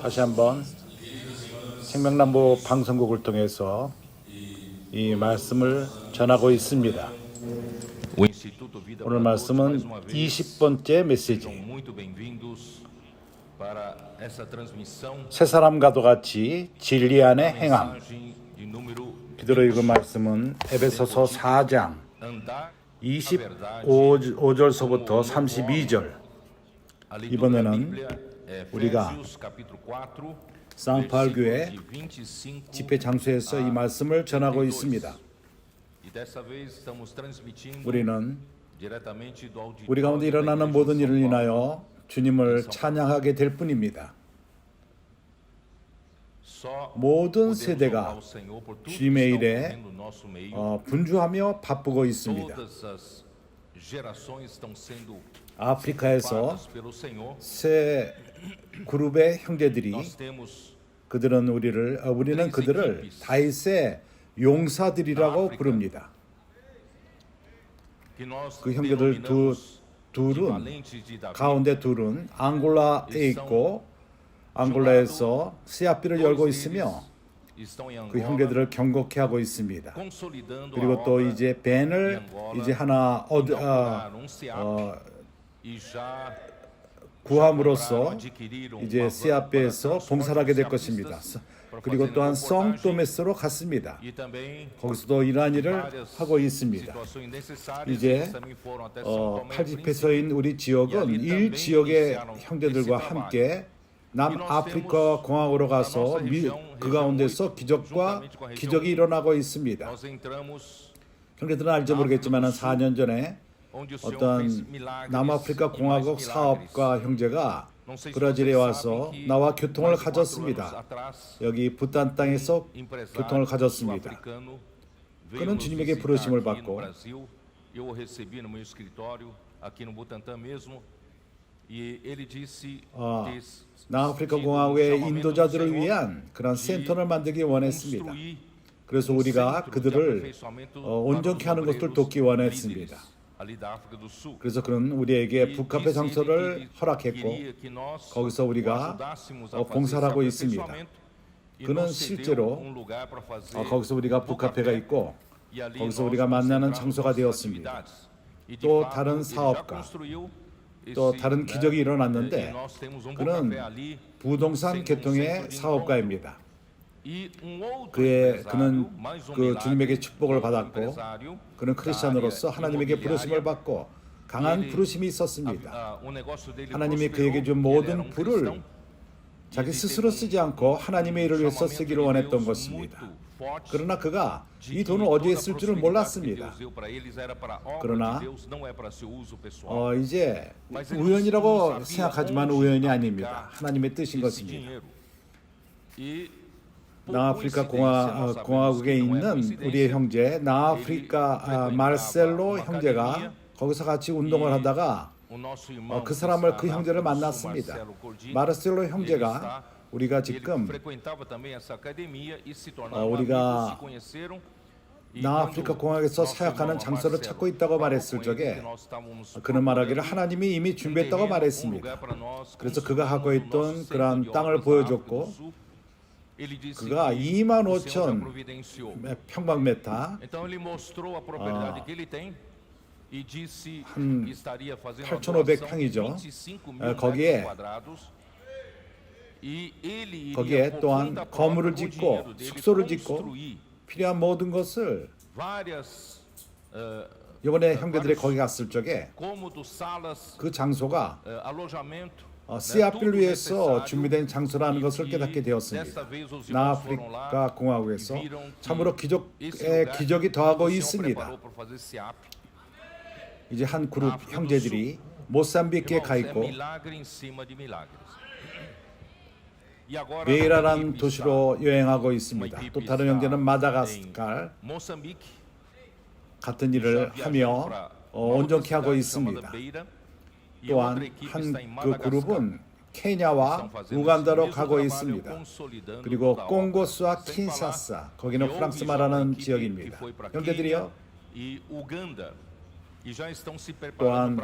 다시 한번 생명남부 방송국을 통해서 이 말씀을 전하고 있습니다. 오늘 말씀은 20번째 메시지. 새 사람과도 같이 진리 안에 행함. 기도로 읽은 말씀은 에베소서 4장 25절서부터 32절. 이번에는 우리가 상파울교회 집회 장소에서 이 말씀을 전하고 있습니다. 우리는 우리 가운데 일어나는 모든 일을 인하여 주님을 찬양하게 될 뿐입니다. 모든 세대가 주님의 일에 분주하며 바쁘고 있습니다. 아프리카에서 세 그룹의 형제들이 우리는 그들을 다윗의 용사들이라고 부릅니다. 그 형제들 가운데 둘은 앙골라에 있고 앙골라에서 씨앗비를 열고 있으며 그 형제들을 경고케 하고 있습니다. 그리고 또 이제 벤을 이제 하나 구함으로써 이제 씨앗배에서 봉사하게 될 것입니다. 그리고 또한 성토메스로 갔습니다. 거기서도 이러한 일을 하고 있습니다. 이제 8집회소인 우리 지역은 1지역의 형제들과 함께 남아프리카 공화국으로 가서 그 가운데서 기적이 일어나고 있습니다. 형제들은 알지 모르겠지만 4년 전에 어떤 남아프리카 공화국 사업가 형제가 브라질에 와서 나와 교통을 가졌습니다. 여기 부탄 땅에서 교통을 가졌습니다. 그는 주님에게 부르심을 받고 남아프리카 공화국의 인도자들을 위한 그런 센터를 만들기 원했습니다. 그래서 우리가 그들을 온전케 하는 것을 돕기 원했습니다. 그래서 그는 우리에게 북카페 장소를 허락했고 거기서 우리가 봉사를 하고 있습니다. 그는 실제로 거기서 우리가 북카페가 있고 거기서 우리가 만나는 장소가 되었습니다. 또 다른 사업가 또 다른 기적이 일어났는데 그는 부동산 개통의 사업가입니다. 그는 그 주님에게 축복을 받았고 그는 크리스찬으로서 하나님에게 부르심을 받고 강한 부르심이 있었습니다. 하나님이 그에게 준 모든 부를 자기 스스로 쓰지 않고 하나님의 일을 위해서 쓰기를 원했던 것입니다. 그러나 그가 이 돈을 어디에 쓸 줄을 몰랐습니다. 그러나 이제 우연이라고 생각하지만 우연이 아닙니다. 하나님의 뜻인 것입니다. 남아프리카 공화국에 있는 우리의 형제 남아프리카 마르셀로 형제가 거기서 같이 운동을 하다가 그 형제를 만났습니다. 마르셀로 형제가 우리가 지금 우리가 남아프리카 공화국에서 사역하는 장소를 찾고 있다고 말했을 적에 그는 말하기를 하나님이 이미 준비했다고 말했습니다. 그래서 그가 하고 있던 그러한 땅을 보여줬고 그가 25,000 평방미터 한 8,500평이죠. 거기에 또한 건물을 짓고 숙소를 짓고 필요한 모든 것을 이번에 형제들이 거기 갔을 적에 그 장소가 씨앗비를 위해서 준비된 장소라는 것을 깨닫게 되었습니다. 남아프리카 공화국에서 참으로 기적이 더하고 있습니다. 이제 한 그룹 형제들이 모삼비크에 가 있고 베이라라는 도시로 여행하고 있습니다. 또 다른 형제는 마다가스칼 같은 일을 하며 온전케 하고 있습니다. 또한 한 그 그룹은 케냐와 우간다로 가고 있습니다. 그리고 콩고스와 킨사사, 거기는 프랑스 말하는 지역입니다. 형제들이요. 또한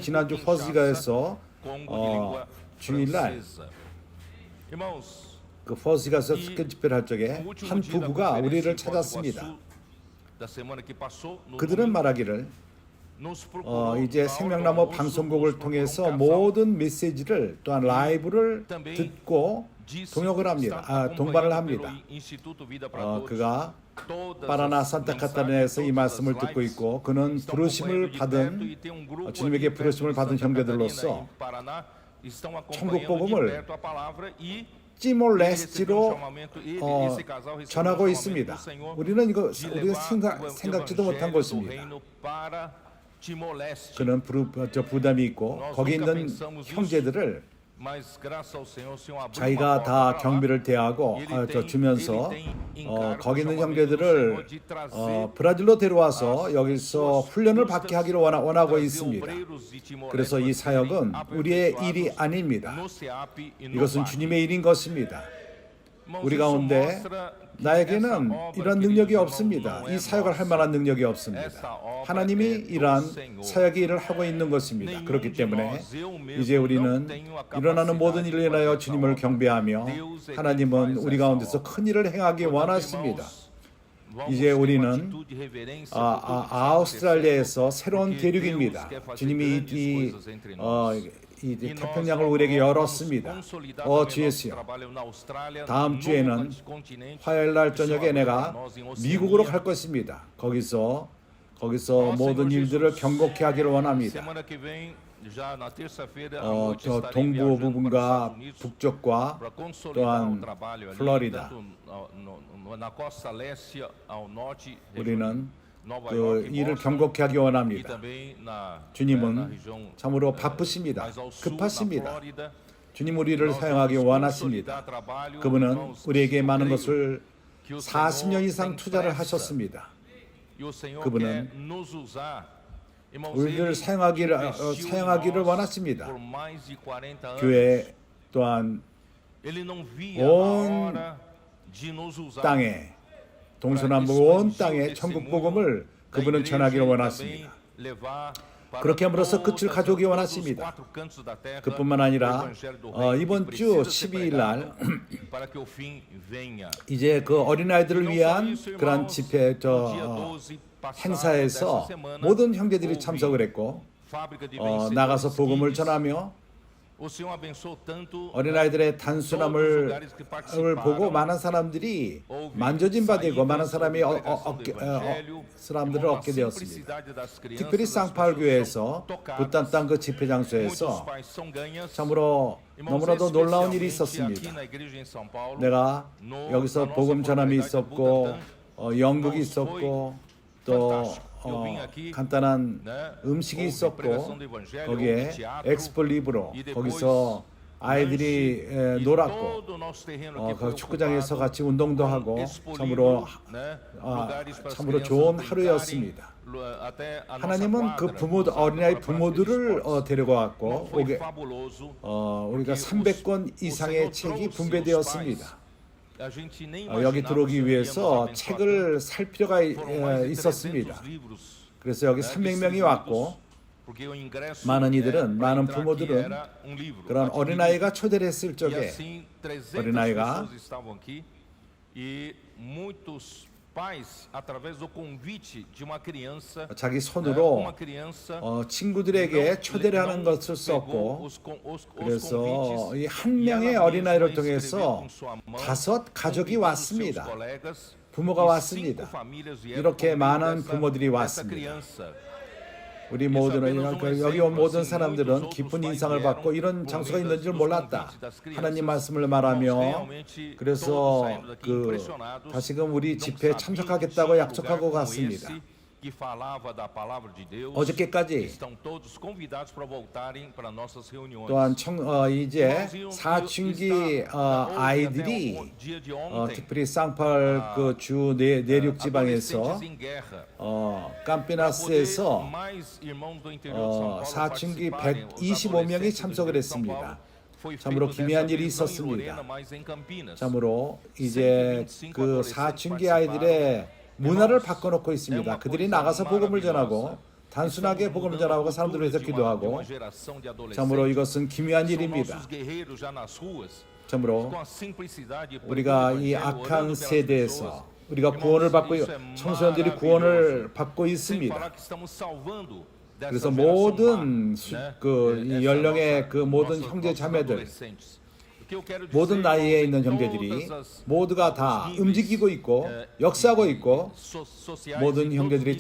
지난주 퍼시가에서 주일날 그 퍼시가에서 스캔 집회를 할 적에 한 부부가 우리를 찾았습니다. 그들은 말하기를 이제 생명나무 방송국을 통해서 모든 메시지를 또한 라이브를 듣고 동반을 합니다. 그가 파라나 산타카타리나에서 이 말씀을 듣고 있고 그는 부르심을 받은 주님에게 부르심을 받은 형제들로서 천국 복음을 찌몰레스티로 전하고 있습니다. 우리는 우리가 생각지도 못한 것입니다. 그는 부담이 있고 거기 있는 형제들을 자기가 다 경비를 대하고 주면서 거기 있는 형제들을 브라질로 데려와서 여기서 훈련을 받게 하기를 원하고 있습니다. 그래서 이 사역은 우리의 일이 아닙니다. 이것은 주님의 일인 것입니다. 우리 가운데 나에게는 이런 능력이 없습니다. 이 사역을 할 만한 능력이 없습니다. 하나님이 이러한 사역의 일을 하고 있는 것입니다. 그렇기 때문에 이제 우리는 일어나는 모든 일을 인하여 주님을 경배하며 하나님은 우리 가운데서 큰 일을 행하기 원하십니다. 이제 우리는 아우스트랄리아에서 새로운 대륙입니다. 주님이 이 태평양을 우리에게 열었습니다. 주예수여, 다음 주에는 화요일날 저녁에 내가 미국으로 갈 것입니다. 거기서 모든 일들을 경고케 하기를 원합니다. 동부 부분과 북쪽과 또한 플로리다, 우리는 그 일을 경고케 하기 원합니다. 주님은 참으로 바쁘십니다. 급하십니다. 주님 우리를 사용하기 원하십니다. 그분은 우리에게 많은 것을 40년 이상 투자를 하셨습니다. 그분은 우리를 사용하기를 원하십니다. 교회 또한 온 땅에 동서남북 온 땅에 천국 복음을 그분은 전하기를 원하십니다. 그렇게 함으로써 끝을 가져오기 원하십니다. 그뿐만 아니라 이번 주 12일 날 이제 그 어린아이들을 위한 그런 집회 행사에서 모든 형제들이 참석을 했고 나가서 복음을 전하며 어린아이들의 단순함을 보고 많은 사람들이 만져진 바 되고 많은 사람들을 얻게 되었습니다. 특별히 쌍파울 교회에서 부탄 땅 그 집회 장소에서 참으로 너무나도 놀라운 일이 있었습니다. 내가 여기서 복음 전함이 있었고 연극이 있었고 또 간단한 음식이 있었고 거기에 엑스폴리브로 거기서 아이들이 놀았고 그 축구장에서 같이 운동도 하고 참으로 좋은 하루였습니다. 하나님은 그 어린아이 부모들을 데리고 왔고 우리가 300권 이상의 책이 분배되었습니다. 여기 들어오기 위해서 책을 살 필요가 있었습니다. 그래서 여기 300명이 왔고 많은 부모들은 그런 어린아이가 초대를 했을 적에 어린아이가 자기 손으로 친구들에게 초대를 하는 것을 썼고 그래서 이 한 명의 어린아이를 통해서 5 가족이 왔습니다. 부모가 왔습니다. 이렇게 많은 부모들이 왔습니다. 우리 모두는 여기 온 모든 사람들은 깊은 인상을 받고 이런 장소가 있는 줄 몰랐다. 하나님 말씀을 말하며 그래서 다시금 우리 집회에 참석하겠다고 약속하고 갔습니다. 어저께까지 또한 이제 사춘기 아이들이 특별히 쌍팔 그 주 내륙 지방에서 캄피나스에서 사춘기 125명이 참석을 했습니다. 참으로 기이한 일이 있었습니다. 참으로 이제 그 사춘기 아이들의 문화를 바꿔놓고 있습니다. 그들이 나가서 복음을 전하고 단순하게 복음을 전하고 사람들을 위해서 기도하고 참으로 이것은 기이한 일입니다. 참으로 우리가 이 악한 세대에서 우리가 구원을 받고 청소년들이 구원을 받고 있습니다. 그래서 모든 그 연령의 그 모든 형제 자매들, 모든 나이에 있는 형제들이 모두가 다 움직이고 있고 역사하고 있고 모든 형제들이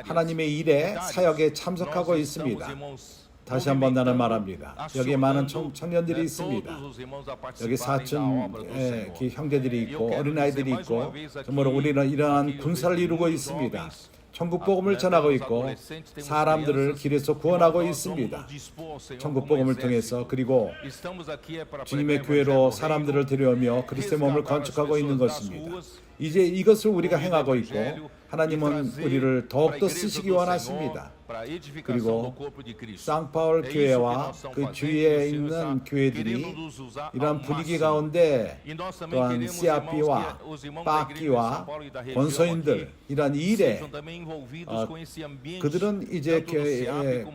하나님의 일에 사역에 참석하고 있습니다. 다시 한번 나는 말합니다. 여기에 많은 청년들이 있습니다. 여기 사촌 형제들이 있고 어린아이들이 있고 정말 우리는 이러한 군사를 이루고 있습니다. 천국 복음을 전하고 있고 사람들을 길에서 구원하고 있습니다. 천국 복음을 통해서 그리고 주님의 교회로 사람들을 데려오며 그리스도의 몸을 건축하고 있는 것입니다. 이제 이것을 우리가 행하고 있고 하나님은 우리를 더욱더 쓰시기 원하십니다. 그리고 쌍파울 교회와 그 주위에 있는 교회들이 이러한 분위기 가운데 또한 CRP와 빠끼와 권소인들 이러한 일에 그들은 이제 교회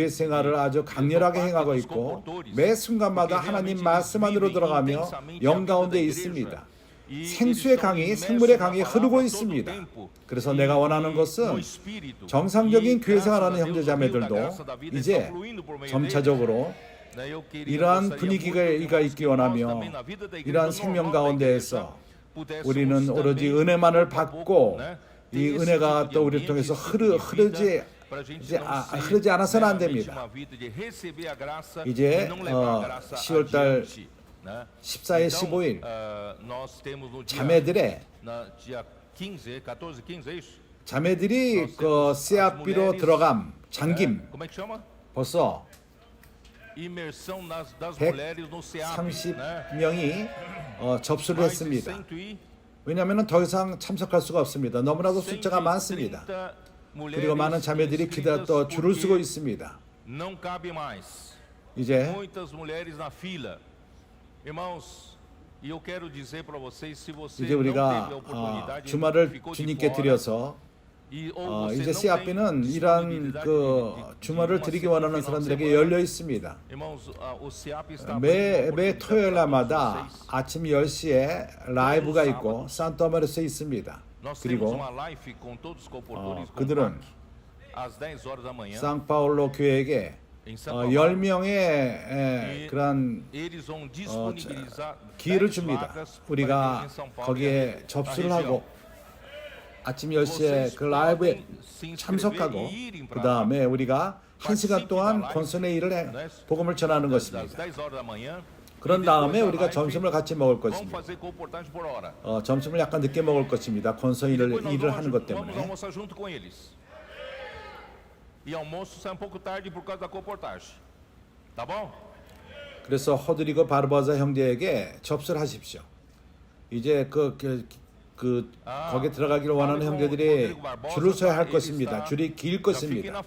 생활을 아주 강렬하게 행하고 있고 매 순간마다 하나님 말씀 안으로 들어가며 영 가운데 있습니다. 생수의 강이 생물의 강이 흐르고 있습니다. 그래서 내가 원하는 것은 정상적인 교회 생활하는 형제자매들도 이제 점차적으로 이러한 분위기가 있기 원하며 이러한 생명 가운데에서 우리는 오로지 은혜만을 받고 이 은혜가 또 우리를 통해서 흐르지 않아서는 안 됩니다. 이제 10월달 14일, 15일 자매들이 그 CRP로 들어감, 잠김 벌써 130명이 접수를 했습니다. 왜냐하면 더 이상 참석할 수가 없습니다. 너무나도 숫자가 많습니다. 그리고 많은 자매들이 기다려 또 줄을 서고 있습니다. 이제 이제 우리가 주말을 주님께 드려서 이제 CRP는 이러한 그 주말을 드리기 원하는 사람들에게 열려 있습니다. 매 토요일 날마다 아침 10시에 라이브가 있고 산토마르스에 있습니다. 그리고 그들은 상파울로 교회에게 10명의 그런 기회를 줍니다. 우리가 거기에 접수를 하고 아침 10시에 그 라이브에 참석하고 그 다음에 우리가 1시간 동안 권선의 일을 복음을 전하는 것입니다. 그런 다음에 우리가 점심을 같이 먹을 것입니다. 점심을 약간 늦게 먹을 것입니다. 권선 일을 하는 것 때문에. 그래서 호드리고 바르바사 형제에게 접수를 하십시오. 이제 거기에 들어가기를 원하는 형제들이 줄을 서야 할 것입니다. 줄이 길 것입니다.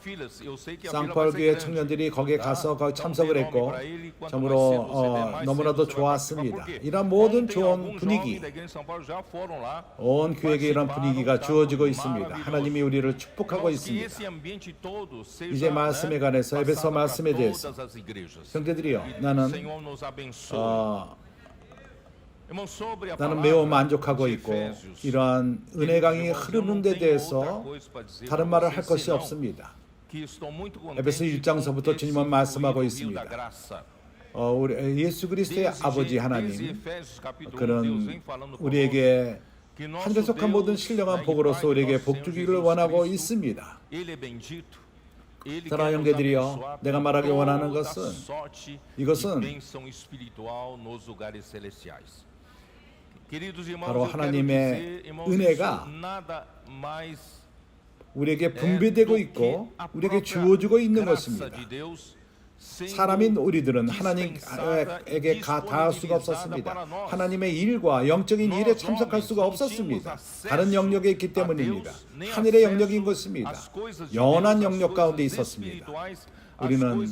쌍파울 교회 청년들이 거기에 가서 거기 참석을 했고 참으로 너무나도 좋았습니다. 이런 모든 좋은 분위기, 온 교회에게 이런 분위기가 주어지고 있습니다. 하나님이 우리를 축복하고 있습니다. 이제 말씀에 관해서 에베소 말씀에 대해서 형제들이요, 나는 매우 만족하고 있고 이러한 은혜 강이 흐르는 데 대해서 다른 말을 할 것이 없습니다. 에베소 1장서부터 주님은 말씀하고 있습니다. 우리 예수 그리스도의 아버지 하나님, 그는 우리에게 한대속한 모든 신령한 복으로서 우리에게 복 주기를 원하고 있습니다. 사랑하는 형제들이여, 내가 말하기 원하는 것은 이것은 바로 하나님의 은혜가 우리에게 분배되고 있고 우리에게 주어지고 있는 것입니다. 사람인 우리들은 하나님에게 닿을 수가 없었습니다. 하나님의 일과 영적인 일에 참석할 수가 없었습니다. 다른 영역에 있기 때문입니다. 하늘의 영역인 것입니다. 영원한 영역 가운데 있었습니다. 우리는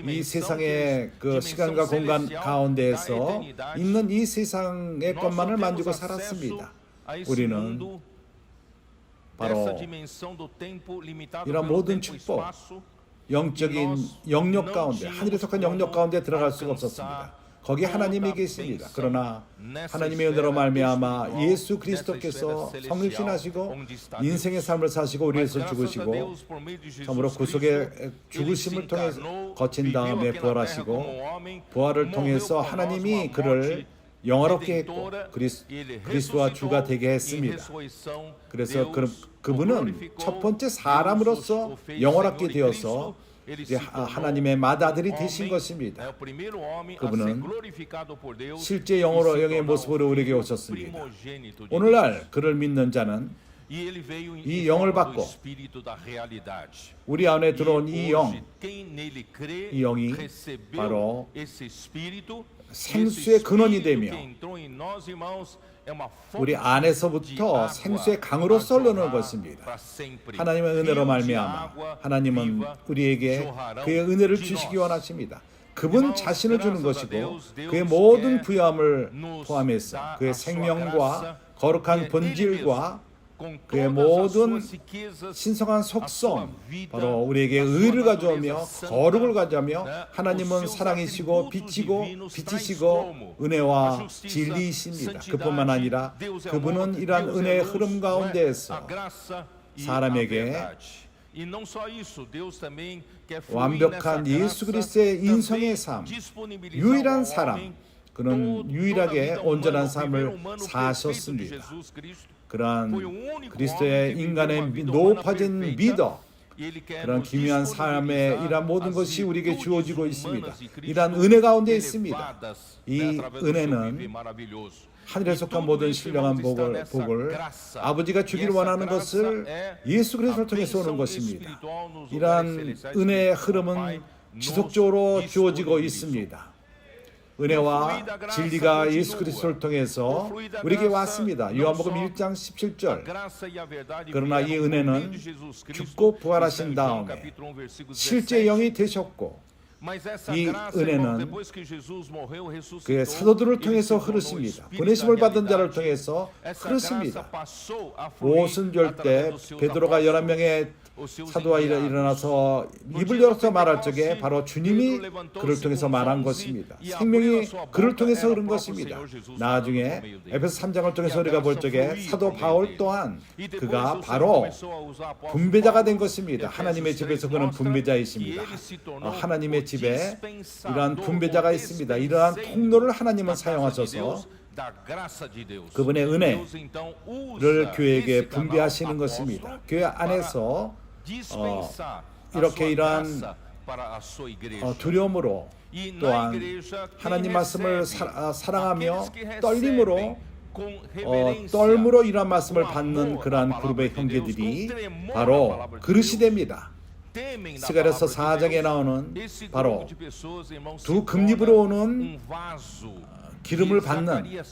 이 세상의 그 시간과 공간 가운데에서 있는 이 세상의 것만을 만지고 살았습니다. 우리는 바로 이런 모든 축복, 영적인 영역 가운데, 하늘에 속한 영역 가운데 들어갈 수가 없었습니다. 거기 하나님이 계십니다. 그러나 하나님의 은혜로 말미암아 예수 그리스도께서 성육신하시고 인생의 삶을 사시고 우리에서 죽으시고 참으로 구속의 죽으심을 통해 거친 다음에 부활하시고 부활을 통해서 하나님이 그를 영화롭게 했고 그리스도와 주가 되게 했습니다. 그래서 그분은 첫 번째 사람으로서 영화롭게 되어서 하나님의 맏아들이 되신 것입니다. 그분은 실제 영의 모습으로 우리에게 오셨습니다. 오늘날 그를 믿는 자는 이 영을 받고 우리 안에 들어온 이 영이 바로 생수의 근원이 되며 우리 안에서부터 생수의 강으로서 흘러오는 것입니다. 하나님의 은혜로 말미암아 하나님은 우리에게 그의 은혜를 주시기 원하십니다. 그분 자신을 주는 것이고 그의 모든 부여함을 포함해서 그의 생명과 거룩한 본질과 그의 모든 신성한 속성, 바로 우리에게 의를 가져오며 거룩을 가져오며 하나님은 사랑이시고 빛이시고 은혜와 진리이십니다. 그뿐만 아니라 그분은 이러한 은혜의 흐름 가운데에서 사람에게 완벽한 예수 그리스도의 인성의 삶, 유일한 사람, 그는 유일하게 온전한 삶을 사셨습니다. 그러한 그리스도의 인간의 높아진 믿어, 그런 기묘한 삶의 이러한 모든 것이 우리에게 주어지고 있습니다. 이러한 은혜 가운데 있습니다. 이 은혜는 하늘에 속한 모든 신령한 복을 아버지가 주기를 원하는 것을 예수 그리스도를 통해서 오는 것입니다. 이러한 은혜의 흐름은 지속적으로 주어지고 있습니다. 은혜와 진리가 예수 그리스도를 통해서 우리에게 왔습니다. 요한복음 1장 17절. 그러나 이 은혜는 죽고 부활하신 다음에 실제 영이 되셨고 이 은혜는 그의 사도들을 통해서 흐르십니다. 보내심을 받은 자를 통해서 흐르십니다. 오순절 때 베드로가 11명의 사도와 일어나서 입을 열어서 말할 적에 바로 주님이 그를 통해서 말한 것입니다. 생명이 그를 통해서 흐른 것입니다. 나중에 에베소 3장을 통해서 우리가 볼 적에 사도 바울 또한 그가 바로 분배자가 된 것입니다. 하나님의 집에서 그는 분배자이십니다. 하나님의 집에 이러한 분배자가 있습니다. 이러한 통로를 하나님은 사용하셔서 그분의 은혜를 교회에게 분배하시는 것입니다. 교회 안에서 이렇게 이러한 두려움으로 또한 하나님 말씀을 사랑하며 떨므로 이러한 말씀을 받는 그러한 그룹의 형제들이 바로 그릇이 됩니다. 스가랴서 4장에 나오는 바로 두 금립으로 오는 기름을 받는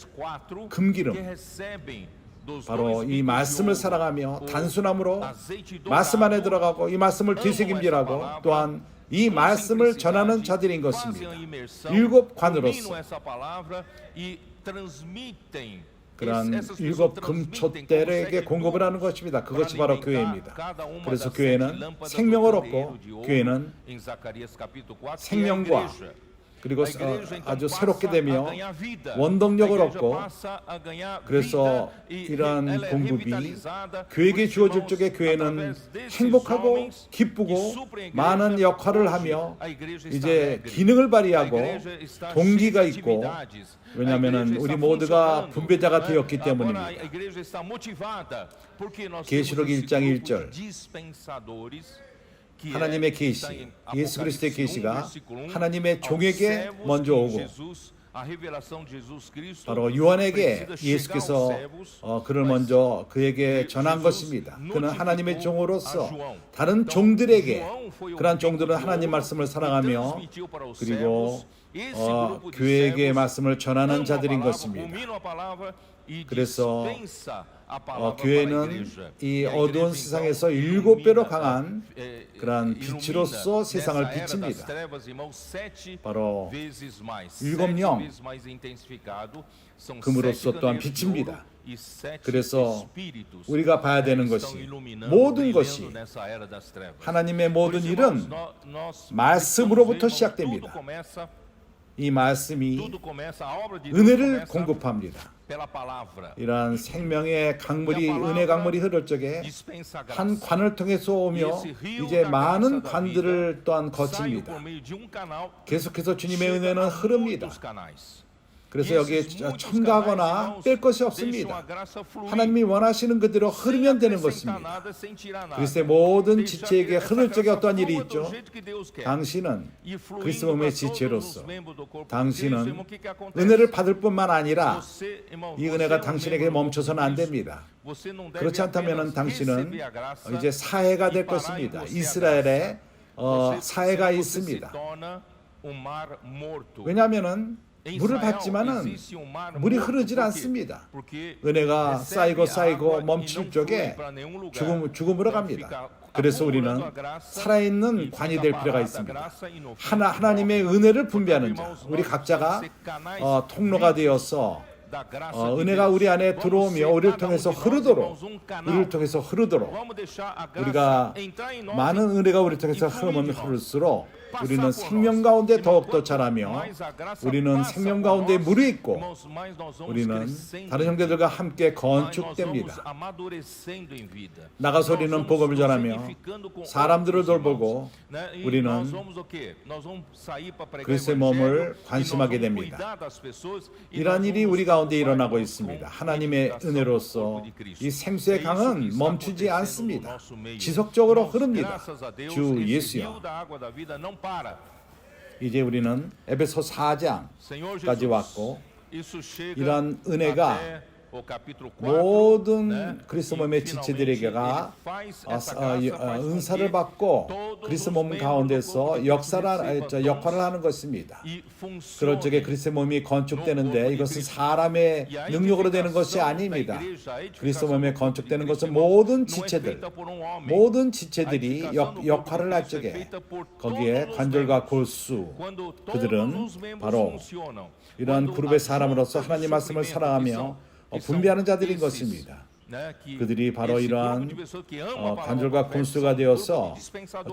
금기름, 바로 이 말씀을 사랑하며 단순함으로 말씀 안에 들어가고 이 말씀을 되새김질하고 또한 이 말씀을 전하는 자들인 것입니다. 7관으로서 그러한 7 금촛대에게 공급을 하는 것입니다. 그것이 바로 교회입니다. 그래서 교회는 생명을 얻고 교회는 생명과 그리고 아주 새롭게 되며 원동력을 얻고, 그래서 이러한 공급이 교회에게 주어질 적에 교회는 행복하고 기쁘고 많은 역할을 하며 이제 기능을 발휘하고 동기가 있고, 왜냐하면 우리 모두가 분배자가 되었기 때문입니다. 계시록 1장 1절 하나님의 계시, 예수 그리스도의 계시가 하나님의 종에게 먼저 오고 바로 요한에게 예수께서 그를 먼저 그에게 전한 것입니다. 그는 하나님의 종으로서 다른 종들에게, 그러한 종들은 하나님 말씀을 사랑하며 그리고 교회에게 말씀을 전하는 자들인 것입니다. 그래서 교회는 이 어두운 세상에서 7배로 강한 그러한 빛으로서 세상을 비칩니다. 바로 7영 금으로서 또한 비칩니다. 그래서 우리가 봐야 되는 것이, 모든 것이, 하나님의 모든 일은 말씀으로부터 시작됩니다. 이 말씀이 은혜를 공급합니다. 이러한 생명의 강물이, 은혜 강물이 흐를 적에 한 관을 통해서 오며 이제 많은 관들을 또한 거칩니다. 계속해서 주님의 은혜는 흐릅니다. 그래서 여기에 첨가하거나 뺄 것이 없습니다. 하나님이 원하시는 그대로 흐르면 되는 것입니다. 그리스도의 모든 지체에게 흐를 적에 어떠한 일이 있죠? 당신은 그리스도 몸의 지체로서 당신은 은혜를 받을 뿐만 아니라 이 은혜가 당신에게 멈춰서는 안 됩니다. 그렇지 않다면 당신은 이제 사해가 될 것입니다. 이스라엘에 사해가 있습니다. 왜냐하면 물을 받지만은 물이 흐르질 않습니다. 은혜가 쌓이고 멈출 적에 죽음으로 갑니다. 그래서 우리는 살아있는 관이 될 필요가 있습니다. 하나님의 은혜를 분배하는 자, 우리 각자가 통로가 되어서 은혜가 우리 안에 들어오며 우리를 통해서 흐르도록 우리가 많은 은혜가 우리 통해서 흐르면 흐를수록 우리는 생명 가운데 더욱더 자라며 우리는 생명 가운데 물이 있고 우리는 다른 형제들과 함께 건축됩니다. 나가서 우리는 복음을 전하며 사람들을 돌보고 우리는 그리스도의 몸을 관심하게 됩니다. 이러한 일이 우리 가운데 일어나고 있습니다. 하나님의 은혜로서 이 생수의 강은 멈추지 않습니다. 지속적으로 흐릅니다. 주 예수여. 이제 우리는 에베소 4장까지 왔고 이러한 은혜가 모든 그리스도 몸의 지체들에게가 은사를 받고 그리스도 몸 가운데서 역할을 하는 것입니다. 그럴 적에 그리스도 몸이 건축되는데 이것은 사람의 능력으로 되는 것이 아닙니다. 그리스도 몸에 건축되는 것은 모든 지체들이 역할을 할 적에 거기에 관절과 골수, 그들은 바로 이러한 그룹의 사람으로서 하나님 말씀을 사랑하며 분배하는 자들인 것입니다. 그들이 바로 이러한 관절과 골수가 되어서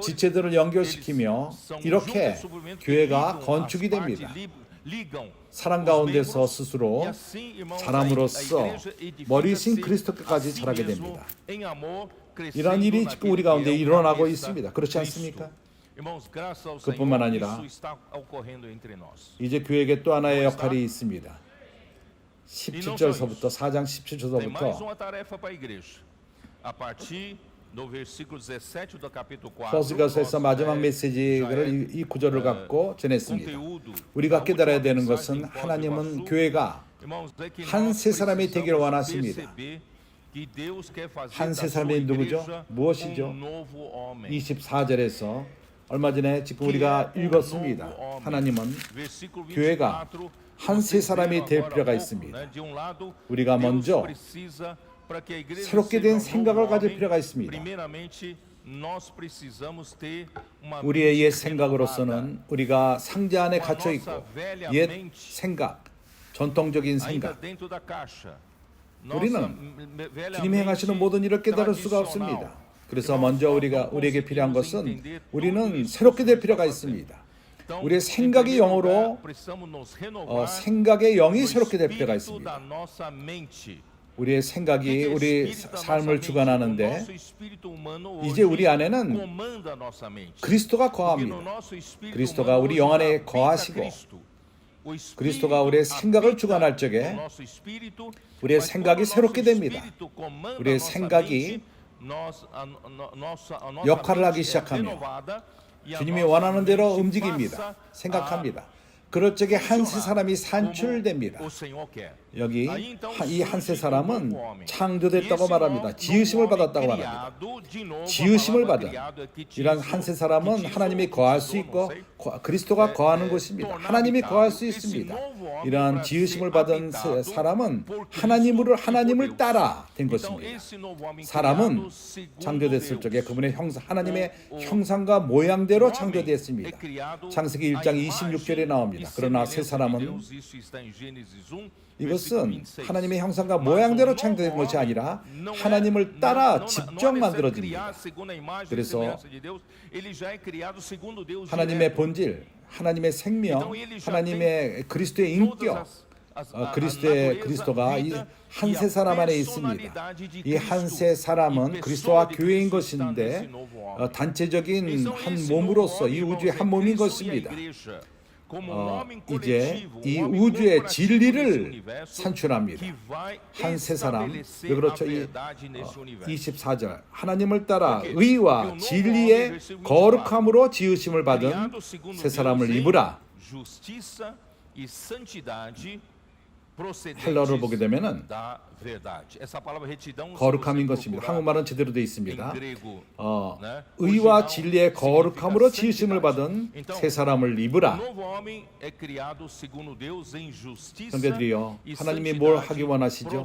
지체들을 연결시키며 이렇게 교회가 건축이 됩니다. 사랑 가운데서 스스로 자람으로써 머리신 그리스도께까지 자라게 됩니다. 이러한 일이 지금 우리 가운데 일어나고 있습니다. 그렇지 않습니까? 그뿐만 아니라 이제 교회에게 또 하나의 역할이 있습니다. 17절서부터 4장 17절서부터 포스가서에서 마지막 메시지를 이 구절을 갖고 전했습니다. 우리가 깨달아야 되는 것은 하나님은 교회가 한 세 사람이 되기를 원하십니다. 한 세 사람이 누구죠? 무엇이죠? 24절에서 얼마 전에 지금 우리가 읽었습니다. 하나님은 교회가 한 세 사람이 될 필요가 있습니다. 우리가 먼저 새롭게 된 생각을 가질 필요가 있습니다. 우리의 옛 생각으로서는 우리가 상자 안에 갇혀 있고 옛 생각, 전통적인 생각, 우리는 주님이 행하시는 모든 일을 깨달을 수가 없습니다. 그래서 먼저 우리에게 필요한 것은 우리는 새롭게 될 필요가 있습니다. 우리의 생각이 영으로 생각의 영이 새롭게 될 필요가 있습니다. 우리의 생각이 우리 삶을 주관하는데 이제 우리 안에는 그리스도가 거합니다. 그리스도가 우리 영 안에 거하시고 그리스도가 우리의 생각을 주관할 적에 우리의 생각이 새롭게 됩니다. 우리의 생각이 역할을 하기 시작하며 주님이 원하는 대로 움직입니다. 생각합니다. 그럴 적에 한 세 사람이 산출됩니다. o Senhor quer. 여기 이 한 세 사람은 창조됐다고 말합니다. 지으심을 받았다고 말합니다. 지으심을 받은 이런 한 세 사람은 하나님이 거할 수 있고 그리스도가 거하는 곳입니다. 하나님이 거할 수 있습니다. 이러한 지으심을 받은 사람은 하나님을 따라 된 것입니다. 사람은 창조됐을 적에 그분의 하나님의 형상과 모양대로 창조되었습니다. 창세기 1장 26절에 나옵니다. 그러나 새 사람은 이것은 하나님의 형상과 모양대로 창조된 것이 아니라 하나님을 따라 직접 만들어집니다. 그래서 하나님의 본질, 하나님의 생명, 하나님의 그리스도의 인격, 그리스도가 이 한 세 사람 안에 있습니다. 이 한 세 사람은 그리스도와 교회인 것인데 단체적인 한 몸으로서 이 우주의 한 몸인 것입니다. 이제 이 우주의 진리를 산출합니다. 한 세 사람, 그렇죠. 24절 하나님을 따라 의와 진리의 거룩함으로 지으심을 받은 세 사람을 입으라. 헬라어를 보게 되면은 거룩함인 것입니다. 한국말은 제대로 되어 있습니다. 의와 진리의 거룩함으로 지으심을 받은 세 사람을 입으라. 형제들이여, 하나님이 뭘 하기 원하시죠?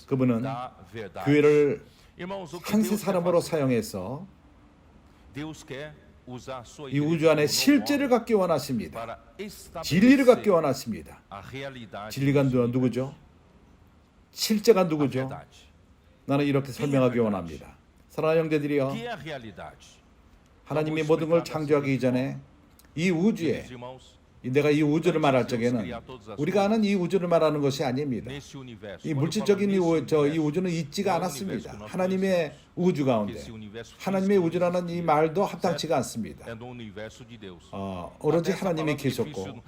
그분은 교회를 한 세 사람으로 사용해서 이 우주 안에 실제를 갖기 원하십니다. 진리를 갖기 원하십니다. 진리가 누구죠? 실제가 누구죠? 나는 이렇게 설명하기 원합니다. 사랑하는 형제들이여, 하나님이 모든 걸 창조하기 이전에 이 우주에, 내가 이 우주를 말할 적에는 우리가 아는 이 우주를 말하는 것이 아닙니다. 이 물질적인 이 우주는 있지가 않았습니다. 하나님의 우주 가운데 하나님의 우주라는 이 말도 합당치가 않습니다. 오로지 하나님이 계셨고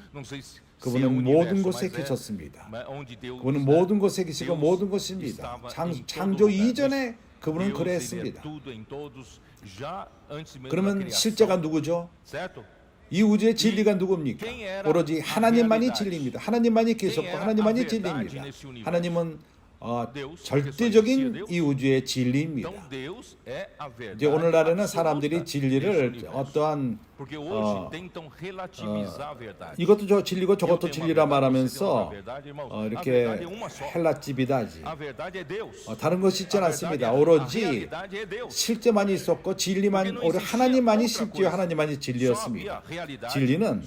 그분은 모든 곳에 계셨습니다. 그분은 모든 곳에 계시고 모든 것입니다. 창조 이전에 그분은 그랬습니다. 그러면 실제가 누구죠? 이 우주의 진리가 누굽니까? 오로지 하나님만이 진리입니다. 하나님만이 계셨고 하나님만이 진리입니다. 하나님은 절대적인 이 우주의 진리입니다. 이제 오늘날에는 사람들이 진리를 어떠한 이것도 저 진리고 저것도 진리라 말하면서 이렇게 헬라집이다지 다른 것이 있지 않습니다. 오로지 실제만이 있었고 진리만 오히려 하나님만이 실제요 하나님만이 진리였습니다. 진리는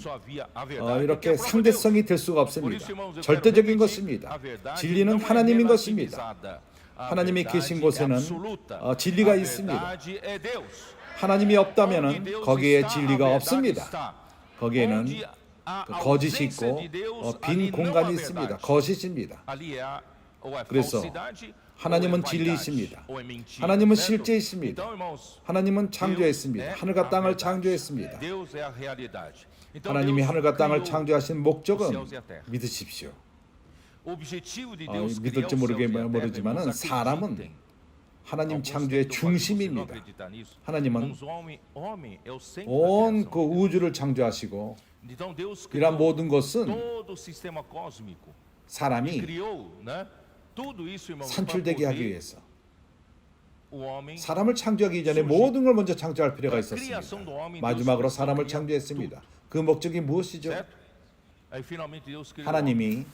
이렇게 상대성이 될 수가 없습니다. 절대적인 것입니다. 진리는 하나님인 것입니다. 하나님이 계신 곳에는 진리가 있습니다. 하나님이 없다면 거기에 진리가 없습니다. 거기에는 거짓이 있고 빈 공간이 있습니다. 거짓입니다. 그래서 하나님은 진리이십니다. 하나님은 실제이십니다. 하나님은 창조했습니다. 하늘과 땅을 창조했습니다. 하나님이 하늘과 땅을 창조하신 목적은 믿으십시오. 믿을지 모르지만은 사람은 하나님 창조의 중심입니다. 하나님은 온 그 우주를 창조하시고 이러한 모든 것은 사람이 산출되게 하기 위해서 사람을 창조하기 전에 모든 걸 먼저 창조할 필요가 있었습니다. 마지막으로 사람을 창조했습니다. 그 목적이 무엇이죠? 하나님이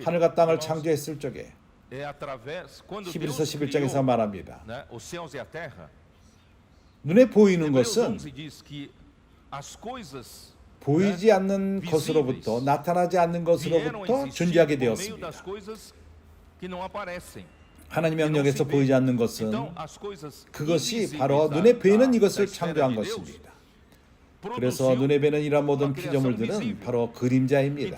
하늘과 땅을 창조했을 적에 히브리서 11장에서 말합니다. 눈에 보이는 것은 보이지 않는 것으로부터 나타나지 않는 것으로부터 존재하게 되었습니다. 하나님의 영역에서 보이지 않는 것은 그것이 바로 눈에 보이는 이것을 창조한 것입니다. 그래서 눈에 뵈는 이러한 모든 피조물들은 바로 그림자입니다.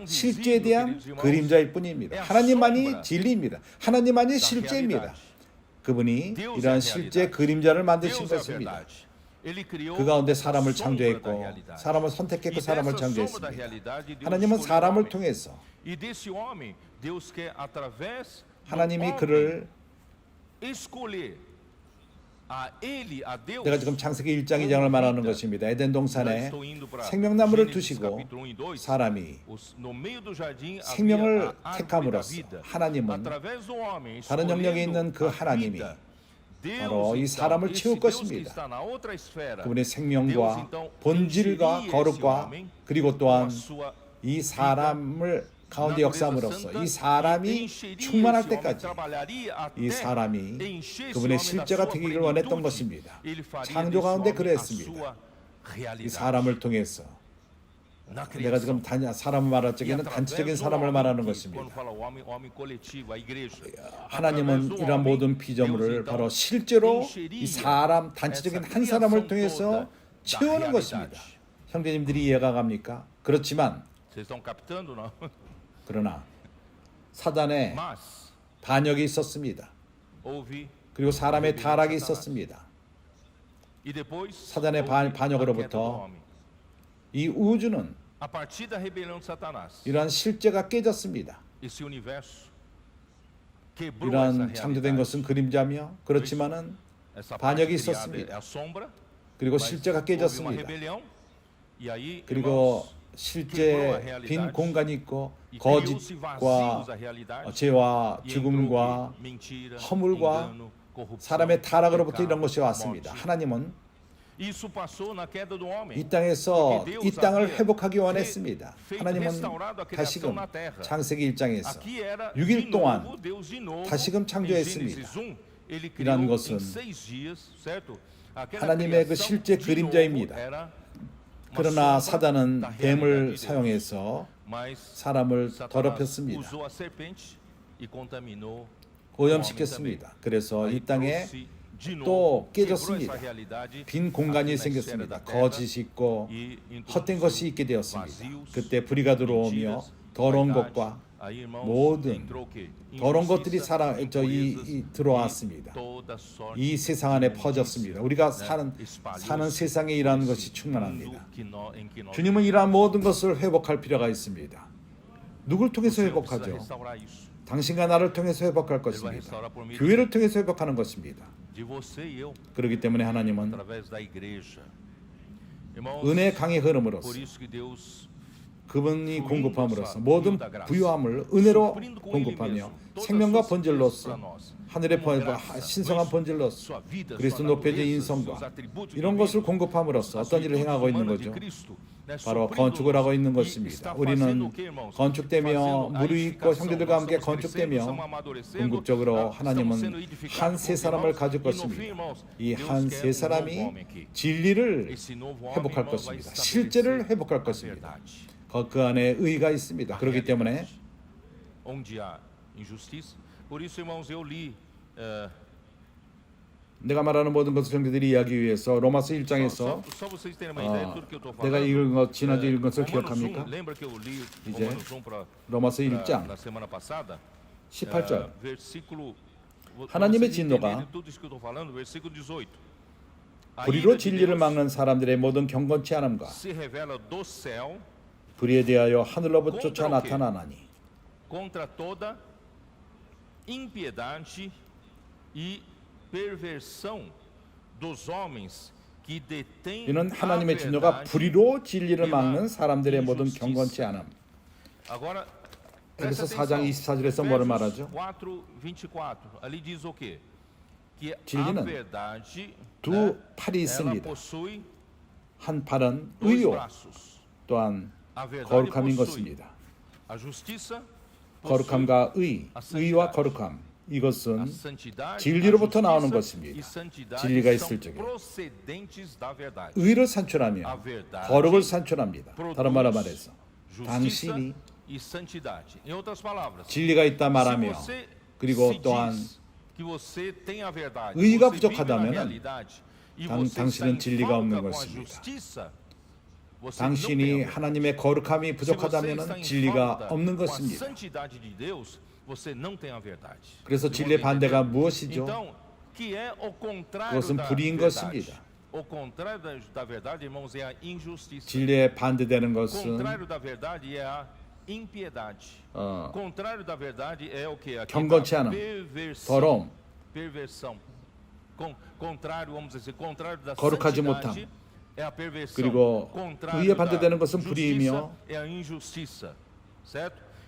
실제에 대한 그림자일 뿐입니다. 하나님만이 진리입니다. 하나님만이 실제입니다. 그분이 이러한 실제 그림자를 만드신 것입니다. 그 가운데 사람을 창조했고 사람을 선택했고 사람을 창조했습니다. 하나님은 사람을 통해서 하나님이 그를 내가 지금 창세기 1장 2장을 말하는 것입니다. 에덴 동산에 생명나무를 두시고 사람이 생명을 택함으로써 하나님은 다른 영역에 있는 그 하나님이 바로 이 사람을 채울 것입니다. 그분의 생명과 본질과 거룩과 그리고 또한 이 사람을 가운데 역사함으로써 이 사람이 충만할 때까지 이 사람이 그분의 실제가 되기를 원했던 것입니다. 창조 가운데 그랬습니다. 이 사람을 통해서 내가 지금 사람을 말할 적에는 단체적인 사람을 말하는 것입니다. 하나님은 이러한 모든 피조물을 바로 실제로 이 사람, 단체적인 한 사람을 통해서 채우는 것입니다. 형제님들이 이해가 갑니까? 그렇지만 그러나 사단의 반역이 있었습니다. 그리고 사람의 타락이 있었습니다. 사단의 반역으로부터 이 우주는 이러한 실제가 깨졌습니다. 이러한 창조된 것은 그림자며 그렇지만은 반역이 있었습니다. 그리고 실제가 깨졌습니다. 그리고 실제 빈 공간이 있고 거짓과 죄와 죽음과 허물과 사람의 타락으로부터 이런 것이 왔습니다. 하나님은 이 땅에서 이 땅을 회복하기 원했습니다. 하나님은 다시금 창세기 1장에서 6일 동안 다시금 창조했습니다. 이란 것은 하나님의 그 실제 그림자입니다. 그러나 사단은 뱀을 사용해서 사람을 더럽혔습니다. 오염시켰습니다. 그래서 이 땅에 또 깨졌습니다. 빈 공간이 생겼습니다. 거짓이 있고 헛된 것이 있게 되었습니다. 그때 불의가 들어오며 더러운 것과 모든 더러운 것들이 들어왔습니다. 이 세상 안에 퍼졌습니다. 우리가 사는 세상에 이러한 것이 충만합니다. 주님은 이러한 모든 것을 회복할 필요가 있습니다. 누굴 통해서 회복하죠? 당신과 나를 통해서 회복할 것입니다. 교회를 통해서 회복하는 것입니다. 그렇기 때문에 하나님은 은혜의 강의 흐름으로서 그분이 공급함으로써 모든 부요함을 은혜로 공급하며 생명과 본질로서 하늘의 신성한 본질로서 그리스도 높여진 인성과 이런 것을 공급함으로써 어떤 일을 행하고 있는 거죠? 바로 건축을 하고 있는 것입니다. 우리는 건축되며 무르익고 형제들과 함께 건축되며 궁극적으로 하나님은 한 세 사람을 가질 것입니다. 이 한 세 사람이 진리를 회복할 것입니다. 실제를 회복할 것입니다. 그 안에 의가 있습니다. 그렇기 때문에 내가 말하는 모든 것을 형제들이 이해하기 위해서 로마서 1장에서 내가 읽은 것 지난주 읽은 것을 기억합니까? 이제 로마서 1장 18절 하나님의 진노가 불의로 진리를 막는 사람들의 모든 경건치 않음과 불의에 대하여 하늘로부터 쫓아 나타나나니 contra toda impiedade e perversão dos homens que detêm 이는 하나님의 진노가 불의로 진리를 막는 사람들의 모든 경건치 않음. 에베소 4장 24절에서 뭐를 말하죠? 진리는 두 팔이 있습니다. 한 팔은 의요, 또한 거룩함인 것입니다. 거룩함과 의와 거룩함, 이것은 진리로부터 나오는 것입니다. 진리가 있을 적에 의를 산출하며 거룩을 산출합니다. 다른 말로 말해서 당신이 진리가 있다 말하며 그리고 또한 의가 부족하다면 당신은 진리가 없는 것입니다. 당신이 하나님의 거룩함이 부족하다면 진리가 없는 것입니다. 그래서 진리의 반대가 무엇이죠? 그것은 불의인 것입니다. 진리에 반대되는 것은 경건치 않음, 더러움, 거룩하지 못함, 그리고 의에 반대되는 것은 불의이며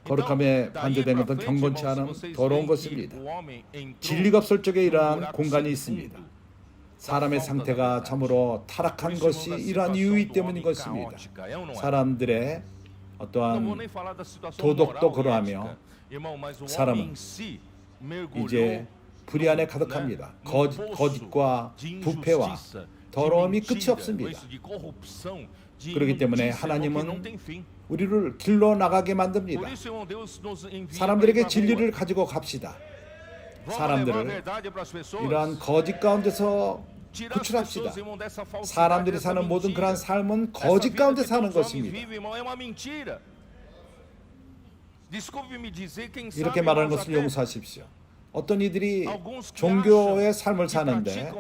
거룩함에 반대되는 것은 경건치 않은 더러운 것입니다. 진리가 없을 적에 이러한 공간이 있습니다. 사람의 상태가 참으로 타락한 것이 이러한 이유 때문인 것입니다. 사람들의 어떠한 도덕도 그러하며 사람은 이제 불의 안에 가득합니다. 거짓과 부패와 더러움이 끝이 없습니다. 그렇기 때문에 하나님은 우리를 길로 나가게 만듭니다. 사람들에게 진리를 가지고 갑시다. 사람들을 이러한 거짓 가운데서 구출합시다. 사람들이 사는 모든 그러한 삶은 거짓 가운데 사는 것입니다. 이렇게 말하는 것을 용서하십시오. 어떤 이들이 종교의 삶을 사는데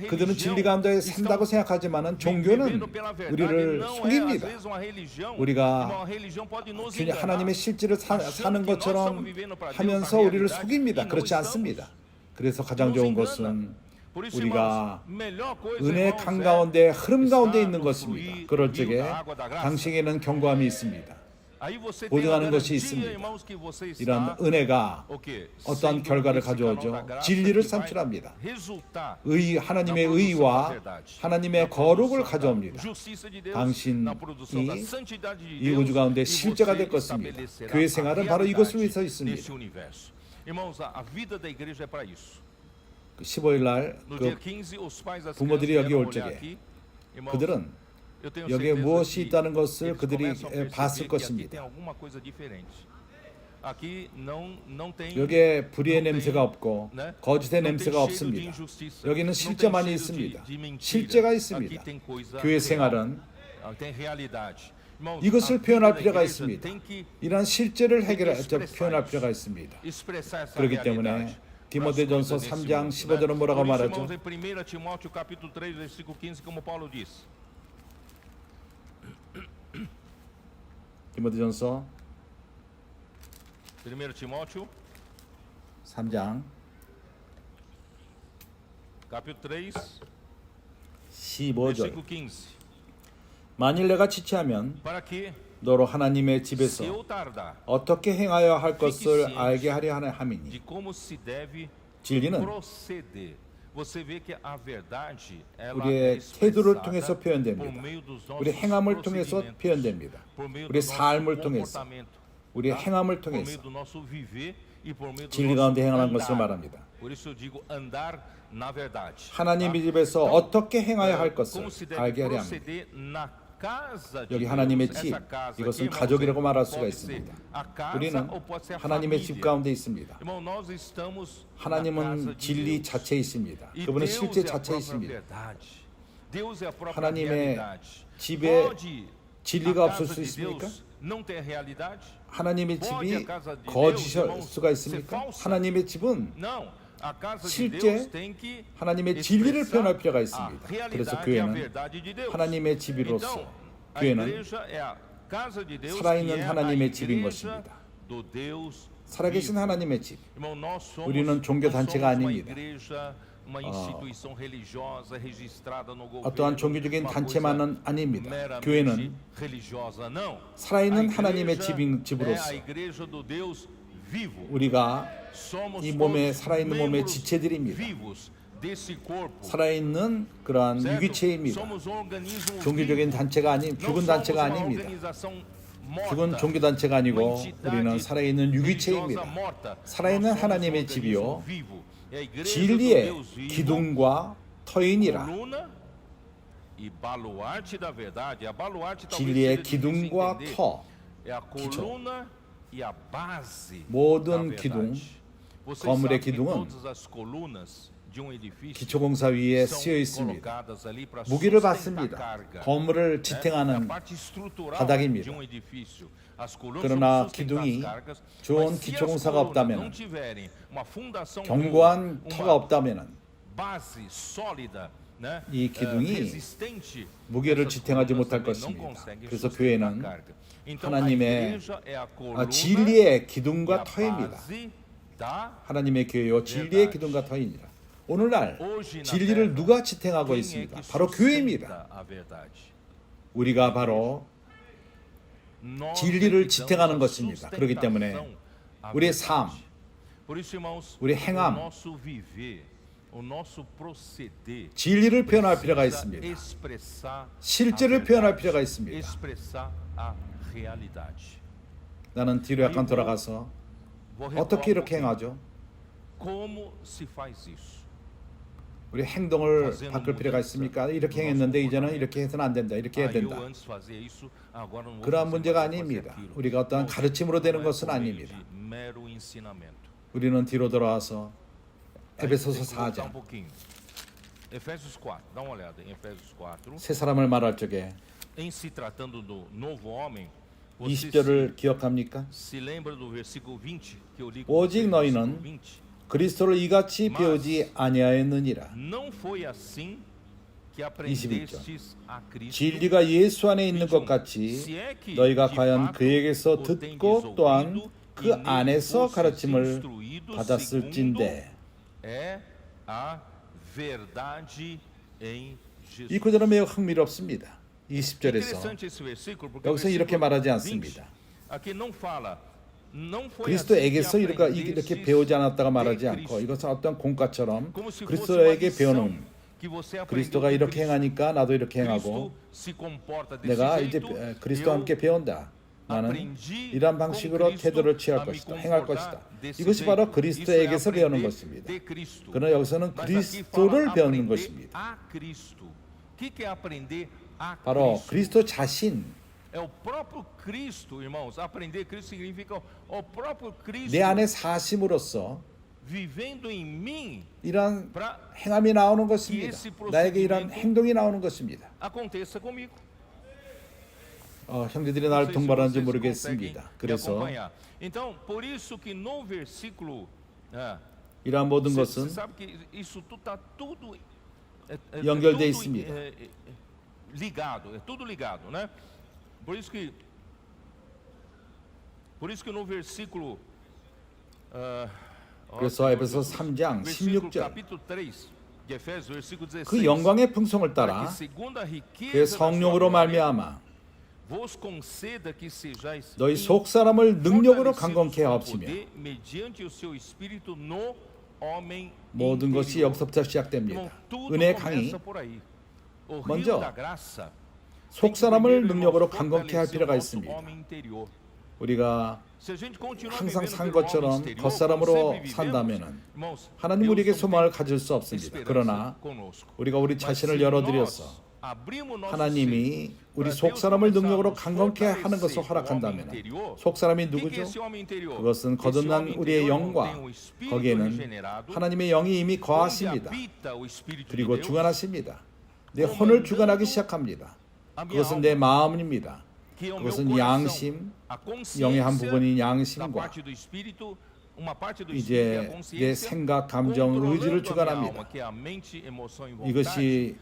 그들은 진리 가운데 산다고 생각하지만 종교는 우리를 속입니다. 우리가 하나님의 실제를 사는 것처럼 하면서 우리를 속입니다. 그렇지 않습니다. 그래서 가장 좋은 것은 우리가 은혜의 강 가운데 흐름 가운데 있는 것입니다. 그럴 적에 당신에게는 견고함이 있습니다. 보증하는 것이 있습니다. 이런 은혜가 어떠한 결과를 가져오죠? 진리를 산출합니다. 하나님의 의와 하나님의 거룩을 가져옵니다. 당신이 이 우주 가운데 실제가 될 것입니다. 교회 생활은 바로 이것을 위해서 있습니다. 15일 날 부모들이 여기 올 적에 그들은 여기에 무엇이 있다는 것을 그들이 봤을 것입니다. 여기에 불의의 냄새가 없고 거짓의 냄새가 없습니다. 여기는 실제만이 있습니다. 실제가 있습니다. 교회 생활은 이것을 표현할 필요가 있습니다. 이러한 실제를 표현할 필요가 있습니다. 그렇기 때문에 디모데전서 3장 15절은 뭐라고 말하죠? 디모데전서 3장 15절 만일 내가 지체하면 너로 하나님의 집에서 어떻게 행하여 할 것을 알게 하려 함이니 진리는 우리의 태도를 통해서 표현됩니다. 우리의 행함을 통해서 표현됩니다. 우리의 삶을 통해서, 우리의 행함을 통해서 진리 가운데 행하는 것을 말합니다. 하나님의 집에서 어떻게 행하여 할 것을 알게 하려 합니다. 여기 하나님의 집, 이것은 가족이라고 말할 수가 있습니다. 우리는 하나님의 집 가운데 있습니다. 하나님은 진리 자체에 있습니다. 그분은 실제 자체에 있습니다. 하나님의 집에 진리가 없을 수 있습니까? 하나님의 집이 거짓일 수가 있습니까? 하나님의 집은 실제 하나님의 진리를 표현할 필요가 있습니다. 그래서 교회는 하나님의 집으로서 교회는 살아있는 하나님의 집인 것입니다. 살아계신 하나님의 집. 우리는 종교단체가 아닙니다. 어떠한 종교적인 단체만은 아닙니다. 교회는 살아있는 하나님의 집으로서 우리가 이 몸에 살아있는 몸의 지체들입니다. 살아있는 그러한 유기체입니다. 종교적인 단체가 아닌 죽은 단체가 아닙니다. 죽은 종교 단체가 아니고 우리는 살아있는 유기체입니다. 살아있는 하나님의 집이요 진리의 기둥과 터이니라. 진리의 기둥과 터, 기초. 모든 기둥, 건물의 기둥은 기초공사 위에 쓰여 있습니다. 무기를 받습니다. 건물을 지탱하는 바닥입니다. 그러나 기둥이 좋은 기초공사가 없다면, 견고한 터가 없다면 이 기둥이 무게를 지탱하지 못할 것입니다. 그래서 교회는 하나님의 진리의 기둥과 터입니다. 하나님의 교회요 진리의 기둥과 터이니라. 오늘날 진리를 누가 지탱하고 있습니다. 바로 교회입니다. 우리가 바로 진리를 지탱하는 것입니다. 그렇기 때문에 우리의 삶, 우리의 행함, 진리를 표현할 필요가 있습니다. 실제를 표현할 필요가 있습니다. 나는 뒤로 약간 돌아가서 어떻게 이렇게 행하죠? 우리 행동을 바꿀 필요가 있습니까? 이렇게 행했는데 이제는 이렇게 해서는 안 된다. 이렇게 해야 된다. 그러한 문제가 아닙니다. 우리가 어떠한 가르침으로 되는 것은 아닙니다. 우리는 뒤로 돌아와서 에베소서 4장 새 사람을 말할 적에 20절을 기억합니까? 오직 너희는 그리스도를 이같이 배우지 아니하였느니라. 21절 진리가 예수 안에 있는 것 같이 너희가 과연 그에게서 듣고 또한 그 안에서 가르침을 받았을진데. 이 구절은 매우 흥미롭습니다. 20절에서 여기서 이렇게 말하지 않습니다. 그리스도에게서 이렇게 배우지 않았다가 말하지 않고 이것은 어떤 공과처럼 그리스도에게 배우는, 그리스도가 이렇게 행하니까 나도 이렇게 행하고 내가 이제 그리스도와 함께 배운다. 나는 이러한 방식으로 태도를 취할 것이다. 행할 것이다. 이것이 바로 그리스도에게서 배우는 것입니다. 그러나 여기서는 그리스도를 배우는 것입니다. 바로 그리스도 자신, 내 안에 사심으로써 이러한 행함이 나오는 것입니다. 나에게 이러한 행동이 나오는 것입니다. 형제들이 나를 동반하는지 모르겠습니다. 그래서 이러한 모든 것은 연결되어 있습니다. 그래서 에베소 3장 16절 그 영광의 풍성을 따라 그 성령으로 말미암아 너희 속사람을 능력으로 강건케 하옵시며. 모든 것이 여기서부터 시작됩니다. 은혜의 강의. 먼저 속사람을 능력으로 강건케 할 필요가 있습니다. 우리가 항상 산 것처럼 겉사람으로 산다면 하나님 우리에게 소망을 가질 수 없습니다. 그러나 우리가 우리 자신을 열어드려서 하나님이 우리 속사람을 능력으로 강건케 하는 것을 허락한다면, 속사람이 누구죠? 그것은 거듭난 우리의 영과 거기에는 하나님의 영이 이미 거하십니다. 그리고 주관하십니다. 내 혼을 주관하기 시작합니다. 그것은 내 마음입니다. 그것은 양심, 영의 한 부분인 양심과 이제 내 생각, 감정, 의지를 주관합니다. 이것이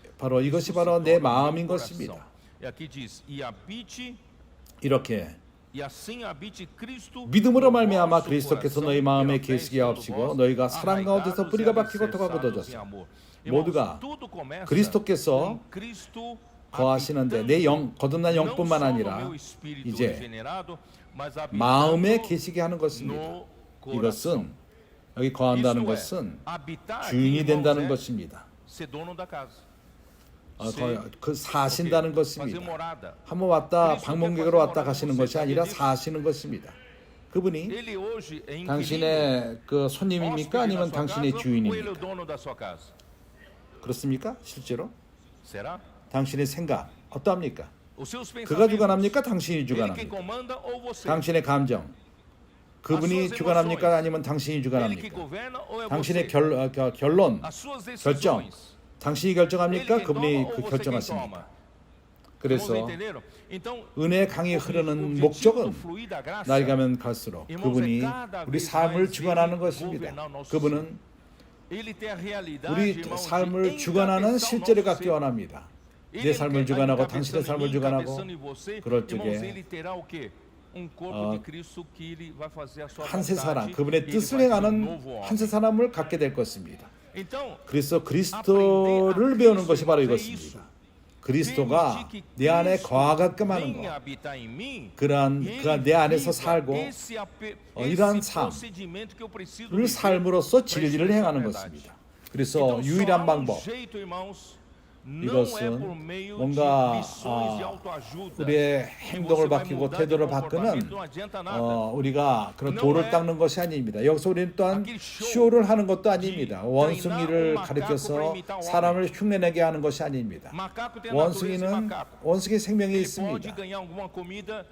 바로 내 마음인 것입니다. 이렇게 믿음으로 말미암아 그리스도께서 너희 마음에 계시게 하옵시고 너희가 사랑 가운데서 뿌리가 박히고 토가 굳어져서 모두가 그리스도께서 거하시는데 내 영, 거듭난 영뿐만 아니라 이제 마음에 계시게 하는 것입니다. 이것은 여기 거한다는 것은 주인이 된다는 것입니다. 그 사신다는 것입니다. 한번 왔다 방문객으로 왔다 가시는 것이 아니라 사시는 것입니다. 그분이 당신의 그 손님입니까? 아니면 당신의 주인입니까? 그렇습니까? 실제로? 당신의 생각 어떠합니까? 그가 주관합니까? 당신이 주관합니까? 당신의 감정 그분이 주관합니까? 아니면 당신이 주관합니까? 당신의 결론, 결정 당신이 결정합니까? 그분이 결정하십니까? 그래서 은혜의 강이 흐르는 목적은 나이 가면 갈수록 그분이 우리 삶을 주관하는 것입니다. 그분은 우리 삶을 주관하는 실제를 갖기 원합니다. 내 삶을 주관하고 당신의 삶을 주관하고 그럴 적에 한 세 사람, 그분의 뜻을 행하는 한 세 사람을 갖게 될 것입니다. Então, 그래서 그리스도를 배우는 것이 바로 이것입니다. 그리스도가 내 안에 거하게끔 하는 venha 것, habitar em mim, 그러한 e 그가 ele 내 안에서 viva 살고 이러한 esse 삶을 procedimento que eu preciso viver 삶으로써 para 진리를 expressar a 행하는 verdade. 것입니다. 그래서 Então, só 유일한 há um 방법, jeito, irmãos, não é 이것은 por meio 뭔가 de lições de autoajuda. 우리의 que 행동을 você vai 바뀌고 mudar de 태도를 comportamento, 바꾸는 não adianta nada. 우리가 그런 No 돌을 é 닦는 것이 아닙니다. 여기서 우리는 또한 aquele show 쇼를 하는 것도 아닙니다. de 원숭이를 treinar um macaco 가르쳐서 para imitar o 사람을 흉내내게 하는 것이 아닙니다. Macaco tem a natureza de 원숭이는 macaco. 원숭이 생명이 Ele pode 있습니다. ganhar alguma comida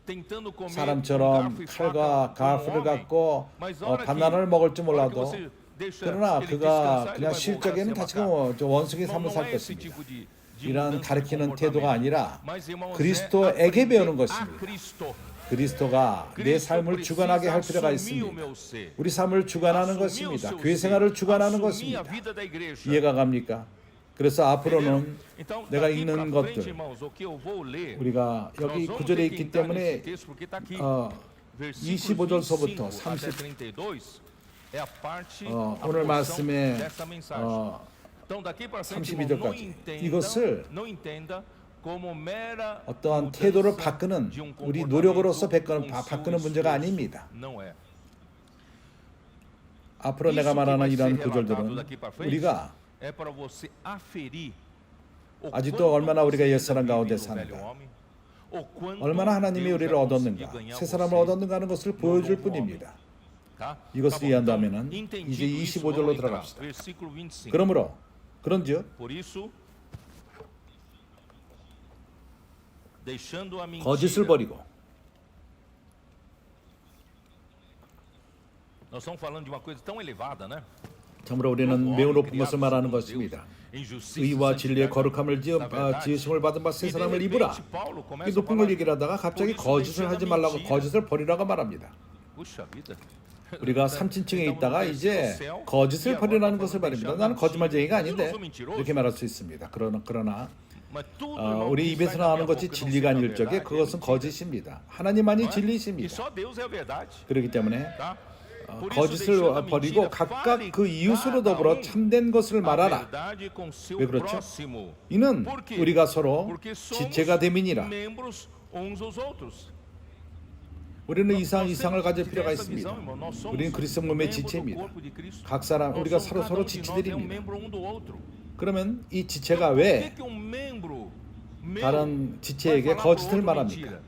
tentando comer 사람처럼 com garfo e 칼과 faca como 가프를 homem, 갖고 mas a hora que- 바나나를 먹을 줄 a hora que 몰라도 você deixa 그러나 ele 그가 descansar, ele 그냥 vai 실적에는 voltar a 다시 ser macaco. 저 원숭이 Não, 삶을 não 살 é esse 것입니다. tipo de 이러한 mudança de 가르치는 태도가 comportamento. 아니라 Mas, irmãos, 그리스도에게 é aprender 배우는 a 것입니다. Cristo. 그리스도가 내 그리스도 삶을 주관하게 할 필요가 assumir o 있습니다. meu ser. 우리 삶을 주관하는 Assumir o 것입니다. seu 교회 ser. 생활을 주관하는 Assumir a 것입니다. vida da igreja. 이해가 갑니까? 그래서 앞으로는 Então, 내가 daqui 읽는 pra 것들, frente, irmãos, o que eu vou ler, 우리가 nós 여기 vamos 구절에 ter que 있기 entrar nesse 때문에 texto, porque tá aqui. 25절서부터 25절서부터 30 32 é a parte 오늘 말씀에 dessa mensagem. Então daqui para frente, 32 irmão, não 절까지 entenda, 이것을 não entenda como mera 어떠한 mudança 태도를 바꾸는 de um 우리 comportamento 노력으로서 com seu 바꾸는 문제가 esforço. 아닙니다. Não é. 앞으로 내가 말하는 이러한 구절들은 우리가 É para você aferir o 아직도 quanto 얼마나 우리가 você 옛사람 ainda 가운데 vive no velho 사는가, homem, o quanto 얼마나 하나님이 Deus 우리를 já 얻었는가, conseguiu ganhar 새 사람을 você 얻었는가 하는 것을 no 보여줄 novo 뿐입니다. homem. Tá? 이것을 Tá bom, 이해한다면은 então, entendido 이제 isso, 25절로 vamos entrar. 들어갑시다. Versículo 25. 그러므로 그런즉 Por isso, deixando a 거짓을 mentira. 버리고 Nós estamos falando de uma coisa tão elevada, né? 참으로 우리는 매우 높은 것을 말하는 것입니다. 의와 진리의 거룩함을 지으심을 받은 바 세 사람을 입으라. 이 높은 걸 얘기하다가 갑자기 거짓을 하지 말라고, 거짓을 버리라고 말합니다. 우리가 3층에 있다가 이제 거짓을 버리라는 것을 말입니다. 나는 거짓말쟁이가 아닌데 이렇게 말할 수 있습니다. 그러나 우리 입에서 나오는 것이 진리가 아닐 적에 그것은 거짓입니다. 하나님만이 진리이십니다. 그렇기 때문에 거짓을 버리고 각각 그 이웃으로 더불어 참된 것을 말하라. 왜 그렇죠? 이는 우리가 서로 지체가 됨이니라. 우리는 이상을 가질 필요가 있습니다. 우리는 그리스도 몸의 지체입니다. 각 사람 우리가 서로 지체들입니다. 그러면 이 지체가 왜 다른 지체에게 거짓을 말합니까?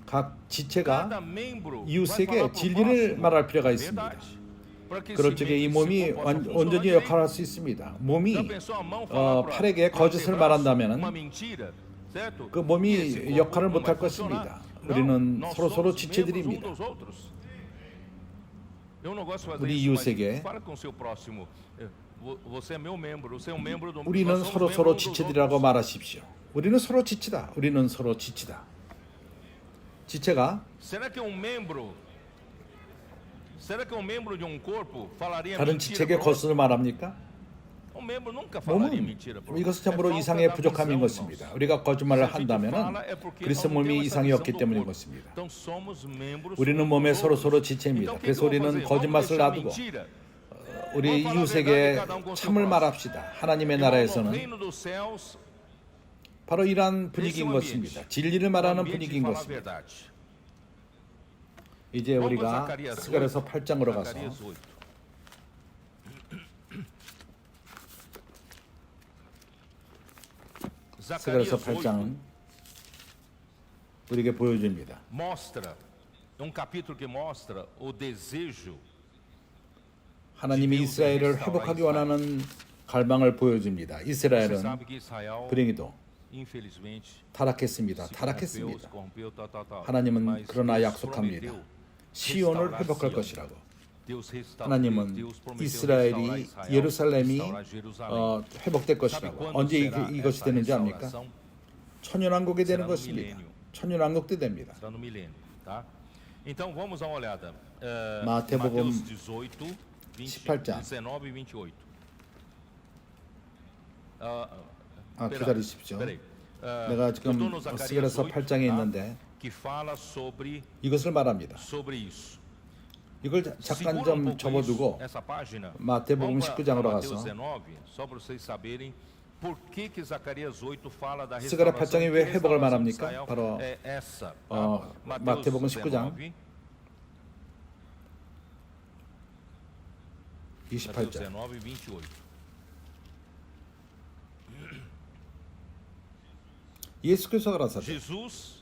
각 지체가 이웃에게 진리를 말할 필요가 있습니다. 그럴 적에 이 몸이 온전히 역할을 할 수 있습니다. 몸이 팔에게 거짓을 말한다면 그 몸이 역할을 못할 것입니다. 우리는 서로 지체들입니다. 우리 이웃에게 우리는 서로 지체들이라고 말하십시오. 우리는 서로 지치다. 우리는 서로 지치다. 지체가 다른 지체에게 거짓을 말합니까? 몸은 이것은 참으로 이상의 부족함인 것입니다. 우리가 거짓말을 한다면 그리스도 몸이 이상이 없기 때문인 것입니다. 우리는 몸에 서로 지체입니다. 그래서 우리는 거짓말을 놔두고 우리 이웃에게 참을 말합시다. 하나님의 나라에서는 바로 이러한 분위기인 것입니다. 진리를 말하는 분위기인 것입니다. 이제 우리가 스가랴서 8장으로 가서 스가랴서 8장은 우리에게 보여줍니다. 하나님이 이스라엘을 회복하기 원하는 갈망을 보여줍니다. 이스라엘은 불행히도 타락했습니다. 하나님은 그러나 약속합니다. 시온을 회복할 것이라고. 하나님은 이스라엘이 예루살렘이 회복될 것이라고. 언제 이것이 되는지 압니까? 천년왕국이 되는 것입니다. 천년왕국 때 됩니다. 마태복음 18장 기다리십시오. 내가 지금 스가랴서 8장에 있는데 이것을 말합니다. 이걸 잠깐 좀 접어두고 essa página. 마태복음 Vamos para 19장으로 Mateus 가서 19, só para vocês saberem por que Zacarias 8 fala da 스가랴 restauração. 8장이 왜 Que 회복을 restauração de 말합니까? Israel 바로 é essa. 마태복음 19장 28절. 19, 28. 예수께서 가라사대 Jesus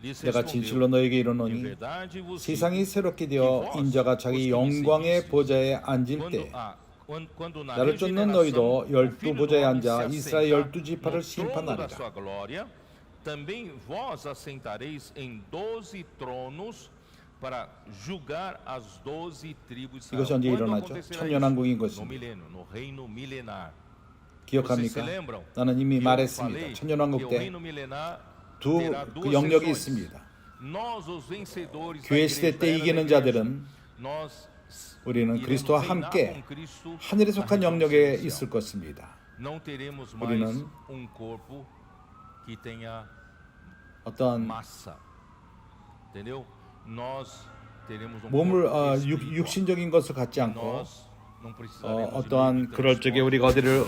lhes 내가 respondeu, 진실로 너에게 em 이르노니 verdade vos digo, 세상이 새롭게 되어 인자가 자기 영광의 보좌에 앉을 때 quando na 나를 쫓는 너희도 regeneração 열두 o Filho do 보좌에 Homem 앉아 se 이스라엘 assentar 열두 지파를 no trono da 심판하리라. sua glória, também vós assentareis em 12 tronos para julgar as 12 tribos de 이것이 Israel. 언제 Quando 일어나죠? acontecerá 천년왕국인 isso? No 것입니다. milênio, no reino milenar. 기억합니까? Vocês se lembram? 나는 이미 Que eu 말했습니다. falei 천년왕국 que o 때 reino milenar 두 terá 그 duas 영역이 sessões. 있습니다. Nós, os vencedores da 교회 시대 igreja, 때 da era da 이기는 igreja, 자들은 nós 우리는 iremos 그리스도와 reinar 함께 com Cristo 하늘에 na 속한 região 영역에 celestial. 있을 것입니다. Não teremos mais 우리는 corpo que tenha 어떠한 massa. Entendeu? Nós teremos 몸을 corpo espiritual. 육신적인 것을 갖지 않고 Nós não precisaremos de 어떠한 nenhum 그럴 적에 transporte. 우리가 어디를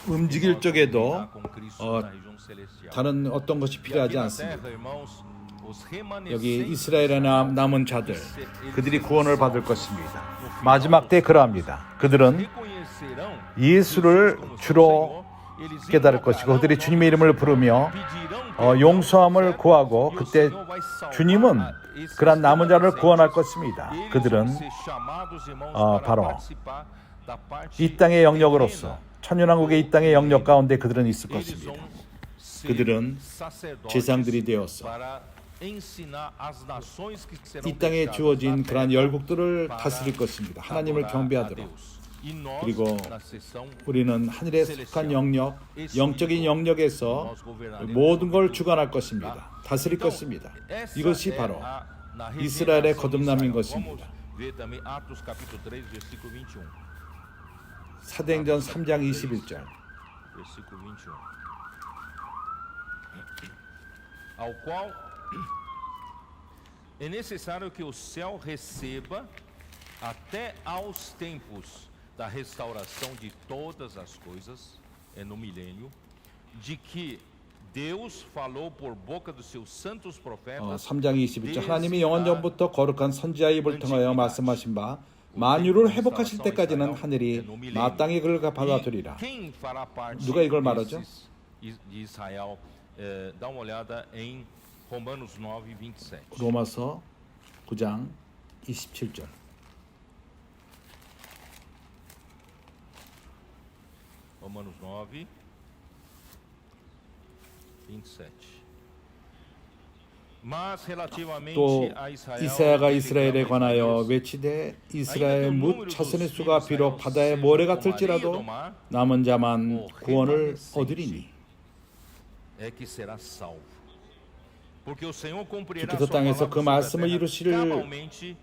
움직일 Nós 적에도 vamos reinar com Cristo 어, na região celestial. 다른 어떤 것이 E aqui 필요하지 na 않습니다. terra, irmãos, os 여기 remanescentes 이스라엘에 남은 자들 그들이 구원을 받을 것입니다. 마지막 때 그러합니다. 그들은 reconhecerão 예수를 como seu 주로 Senhor, eles 깨달을 것이고 invocarão 그들이 o 주님의 nome 이름을 do Senhor, 부르며 pedirão perdão, 용서함을 certo? 구하고 E o 그때 Senhor vai salvar 주님은 esses 그러한 남은 자를 remanescentes. 구원할 것입니다. Eles 그들은 vão ser chamados, irmãos, para 바로 participar da parte 이 땅의 영역으로서 terrena. 천년왕국의 이 땅의 영역 가운데 그들은 있을 Eles 것입니다. vão ser 그들은 sacerdotes 제사장들이 되어서 para ensinar as nações que serão 이 땅에 deixadas 주어진 na 그러한 terra 열국들을 para 다스릴 것입니다. 하나님을 adorar a 경배하도록. Deus. E nós, 그리고 na seção 우리는 하늘에 속한 영역, 영적인 영역에서 모든 걸 주관할 것입니다. 다스릴 Então, 것입니다. essa 이것이 é 바로 na 이스라엘의 regeneração de 거듭남인 Israel. 것입니다. Vamos ver também Atos capítulo 3, versículo 21. 사도행전 3장 21절. Versículo 21. Ao qual é necessário que o céu receba até aos tempos da restauração de todas as coisas, é no milênio, de que Deus falou por boca dos seus santos profetas. 3장 21절. 하나님이 영원 전부터 거룩한 선지자 입을 통하여 말씀하신 바 만유를 회복하실 때까지는 하늘이 마땅히 그를 받아들이라. Quem fará parte 누가 이걸 말하죠? desses de Israel? Dá uma olhada em Romanos 9, 27. 로마서 9장 27절. Romanos 9, 27. Mas relativamente 또 a Israel, 이사야가 ele 이스라엘에 clama 관하여 Isaías, 외치되 이스라엘 뭇 자손의 수가 비록 바다의 모래 같을지라도 남은 자만 구원을 얻으리니. é que será salvo. Porque o Senhor cumprirá 주께서 sua 땅에서 palavra 그 sobre a 말씀을 terra 이루시를 cabalmente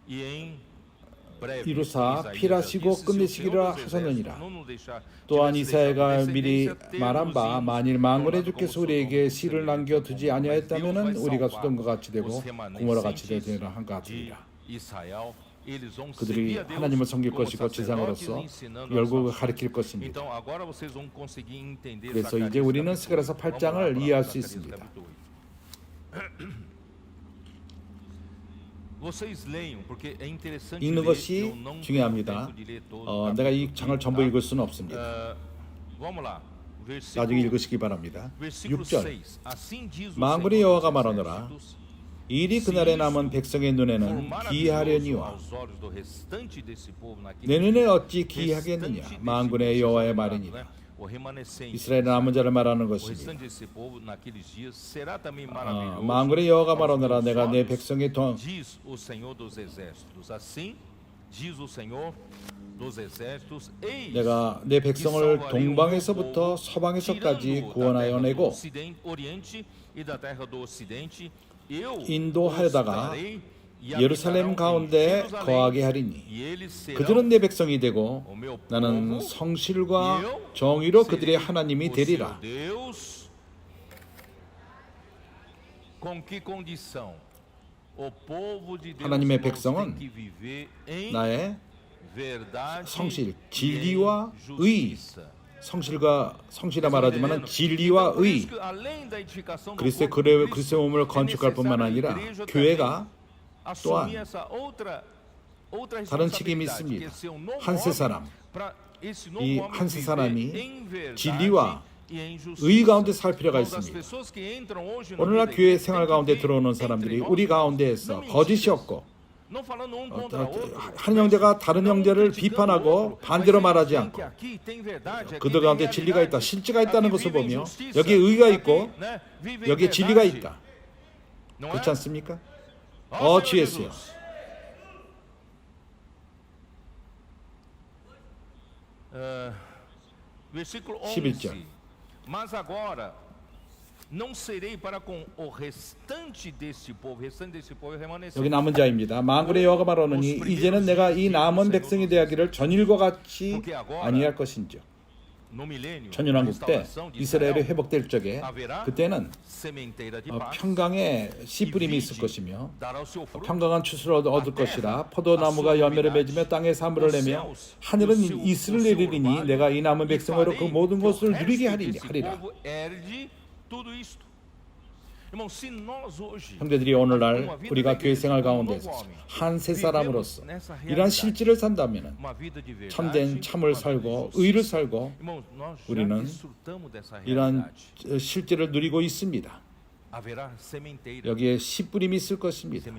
e em breve. 이루사 Isaías 필하시고 disse, se o 끝내시기라 Senhor dos 하셨느니라. exércitos não nos deixar- 또한 tivesse deixado 이사야가 미리 descendência, 말한 바 termos 만일 만군의 tornado 주께서 como 우리에게 Sodoma e 씨를 Gomorra. 남겨두지 Mas 아니하였다면은 Deus vai 우리가 salvar 소돔과 같이 되고 os 고모라 같이 remanescentes 되리라 한 것 de 같으리라. Israel. Eles vão 그들이 servir a Deus 하나님을 섬길 como 것이고 sacerdotes, 제사장으로서 ensinando as 열국을 nações. 가리킬 것입니다. Então agora vocês vão conseguir entender 그래서 Zacarias 이제 우리는 capítulo 스가랴서 8. 8장을 Vamos lá 이해할 para 수 Zacarias 있습니다. capítulo 8. Vocês leiam porque é interessante 읽는 ler. 것이 Eu não tenho 중요합니다. tempo de ler todo o 내가 이 capítulo 장을 aqui, 전부 tá? 읽을 수는 없습니다. Vamos lá. 나중에 읽으시기 바랍니다. Versículo 6절. 6. Assim diz o 만군의 Senhor 여호와가 dos 말하노라. exércitos, 일이 그날에 남은 백성의 눈에는 for maravilhoso 기이하려니와 aos olhos do restante desse povo naquele 내 눈에 dia. 어찌 기이하겠느냐. 만군의 여호와의 말이니라. O remanescente, 이스라엘 남은 자를 말하는 o 것이니 restante desse povo naqueles dias será também maravilhoso. 만군의 여호와가 aos 말하노라. meus 내가 내 olhos, 백성의 diz o Senhor dos exércitos. Assim diz o Senhor dos exércitos. Eis 내가 내 que 백성을 salvarei o meu 동방에서부터 povo, 서방에서까지 tirando da 구원하여 terra do 내고 Oriente e da terra do Ocidente. Eu 인도하여다가 os trarei e 예루살렘 habitarão em 가운데 Jerusalém, 거하게 하리니 e eles serão 그들은 내 백성이 되고 o meu 나는 povo, 성실과 e eu 정의로 serei 그들의 하나님이 o 되리라. seu Deus. Com que condição? 하나님의 백성은 나의 성실, 진리와 의, 성실이라 말하지만 진리와 의, 그리스도의 몸을 건축할 뿐만 아니라 교회가 또한 다른 책임이 있습니다. 한세 사람, 이 한세 사람이 진리와 의 가운데 살 필요가 있습니다. 오늘날 교회 생활 가운데 들어오는 사람들이 우리 가운데에서 거짓이 없고 한 형제가 다른 형제를 비판하고 반대로 말하지 않고 그들 가운데 진리가 있다, 실제가 있다는 것을 보며 여기에 의가 있고 여기에 진리가 있다. 그렇지 않습니까? 주 예수여. 11절. Mas agora não serei para com o restante deste povo. Restante deste povo é remanescente. 여기 남은 자입니다. 만군의 여호와가 말하노니 이제는 내가 이 남은 백성이 되기를 전일과 같이 아니할 것인즉. 천년왕국 때 이스라엘이 회복될 적에 그때는 평강에 씨 뿌림이 있을 것이며 평강한 추수를 얻을 것이라. 포도나무가 열매를 맺으며 땅에 사물을 내며 하늘은 이슬을 내리리니 내가 이 남은 백성으로 그 모든 것을 누리게 하리라. 형제들이 오늘날 우리가 교회 생활 가운데서 한 세 사람으로서 이러한 실질을 산다면 참된 참을 살고 의를 살고 우리는 이러한 실질을 누리고 있습니다. 여기에 씨 뿌림이 있을 것입니다.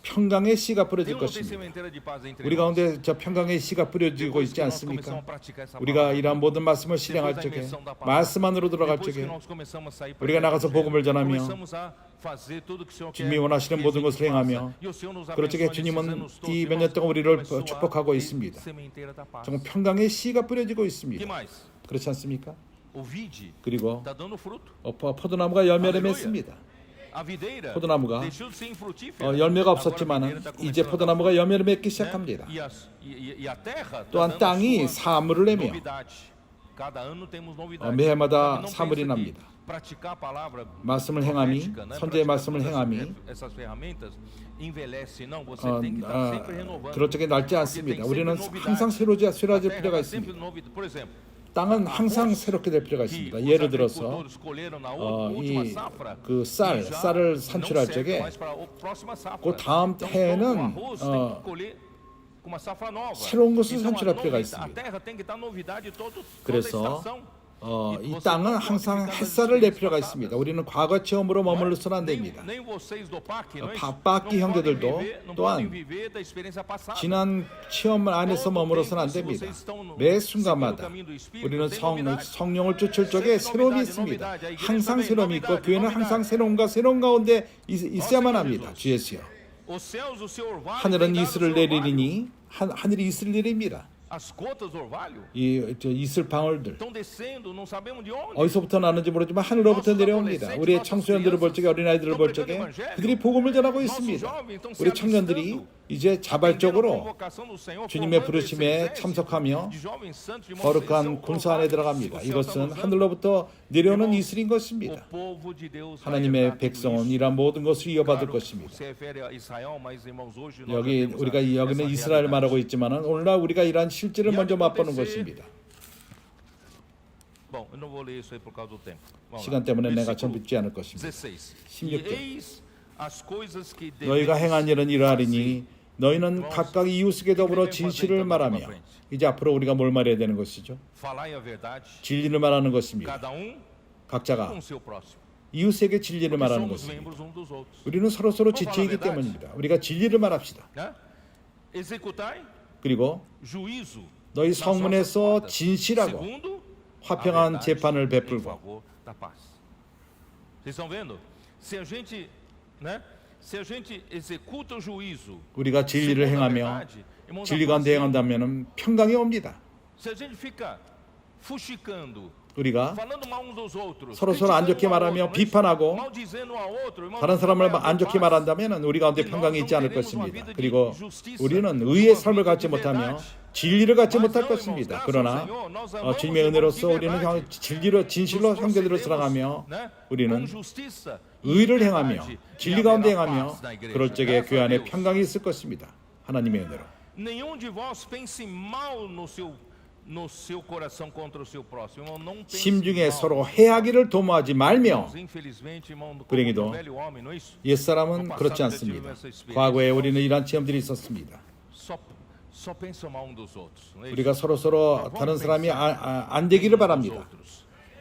평강의 씨가 뿌려질 것입니다. 우리 가운데 저 평강의 씨가 뿌려지고 있지 않습니까? 우리가 이러한 모든 말씀을 실행할 적에, 말씀 안으로 들어갈 적에 우리가 나가서 복음을 전하며 주님이 원하시는 모든 것을 행하며 그럴 적에 주님은 이 몇 년 동안 우리를 축복하고 있습니다. 정말 평강의 씨가 뿌려지고 있습니다. 그렇지 않습니까? 그리고 포도나무가 열매를 맺습니다. 포도나무가 열매가 없었지만 이제 포도나무가 열매를 맺기 시작합니다. 또한 땅이 사물을 내며 매해마다 사물이 납니다. 말씀을 행함이, 선지의 말씀을 행함이 그럴 적에 낡지 않습니다. 우리는 항상 새로워질 필요가 있습니다. 땅은 항상 새롭게 될 필요가 있습니다. 예를 들어서 그 쌀을 산출할 적에 그 다음 해에는 새로운 것을 산출할 필요가 있습니다. 그래서 이 땅은 항상 햇살을 낼 필요가 있습니다. 우리는 과거 체험으로 머물러서는 안 됩니다. 바빠기 형제들도 또한 지난 체험 안에서 머물러서는 안 됩니다. 매 순간마다 우리는 성령을 쫓을 적에 새로움이 있습니다. 항상 새로움이 있고 교회는 항상 새로운 가운데 있어야만 합니다. 주 예수여. 하늘은 이슬을 내리니 하늘이 이슬을 내립니다. 이 이슬 방울들 어디서부터 나는지 모르지만 하늘로부터 내려옵니다. 우리의 청소년들을 볼 적에, 어린아이들을 볼 적에 그들이 복음을 전하고 있습니다. 우리 청년들이 이제 자발적으로 주님의 부르심에 참석하며 거룩한 군사 안에 들어갑니다. 이것은 하늘로부터 내려오는 이슬인 것입니다. 하나님의 백성은 이러한 모든 것을 이어받을 것입니다. 여기는 이스라엘 말하고 있지만 오늘날 우리가 이러한 실질을 먼저 맛보는 것입니다. 시간 때문에 내가 전부 읽지 않을 것입니다. 16절. 너희가 행한 일은 이러하리니 너희는 각각 이웃에게 더불어 진실을 말하며. 이제 앞으로 우리가 뭘 말해야 되는 것이죠? 진리를 말하는 것입니다. 각자가 이웃에게 진리를 말하는 것입니다. 우리는 서로 지체이기 때문입니다. 우리가 진리를 말합시다. 그리고 너희 성문에서 진실하고 화평한 재판을 베풀고. 우리가 진리를 행하며 진리 가운데 행한다면 평강이 옵니다. 우리가 서로 안 좋게 말하며 비판하고 다른 사람을 안 좋게 말한다면 우리 가운데 평강이 있지 않을 것입니다. 그리고 우리는 의의 삶을 갖지 못하며 진리를 갖지 못할 것입니다. 그러나 주님의 은혜로서 우리는 진실로 형제들을 사랑하며 우리는 의를 행하며 진리 가운데 행하며 그럴 적에 교회 안에 평강이 있을 것입니다. 하나님의 은혜로. Nenhum de vós pense mal no seu coração contra o seu próximo. Irmão, não pense 심중에 mal. 서로 해하기를 도모하지 말며. Infelizmente, irmão, como 불행히도 um velho homem, não é isso? 옛사람은 그렇지 않습니다. 과거에 우리는 이러한 체험들이 있었습니다. Só pensam mal um dos outros. Não é isso? 우리가 서로 다른 사람이 안 되기를 바랍니다.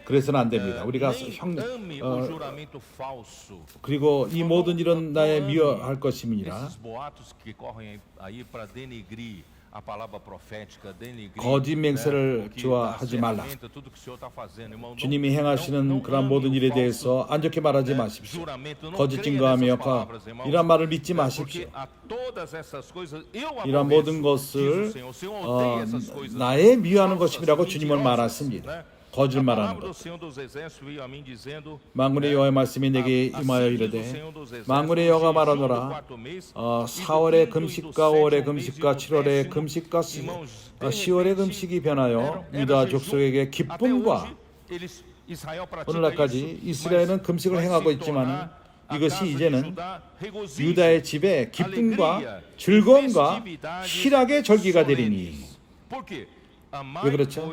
그래서는 안 됩니다. 우리가 Ame o juramento falso. 그리고 이 모든 일은 나의 미워할 것임이라. Esses boatos que correm aí para denegrir a palavra profética, denegrir 거짓 맹세를 o que 좋아하지 as 말라. ferramentas, tudo que o Senhor está fazendo, irmão. 주님이 Não 행하시는 그런 ame 모든 o 일에 falso, 대해서 안 좋게 말하지 마십시오. juramento. Não 거짓 creia 증거하며 nessas palavras, irmãos. 이런 말을 믿지 Porque 마십시오. a todas essas coisas eu 이런 aborreço, 모든 diz 것을 o Senhor. O Senhor odeia essas coisas 나의 미워하는 falsas, 것이라고 주님은 mentirosas, 말하십니다. né? 거짓 A 말하는 palavra do 것. Senhor dos Exércitos veio a mim dizendo, 만군의 여호와의 말씀이 내게 임하여 이르되 만군의 여호가 말하노라 4월의 금식과 5월의 금식과 7월의 금식과 10월의 금식이 변하여 유다 족속에게 기쁨과 오늘날까지 이스라엘은 금식을 행하고 있지만 이것이 이제는 유다의 집에 기쁨과 즐거움과 희락의 절기가 되리니. 왜 그렇죠?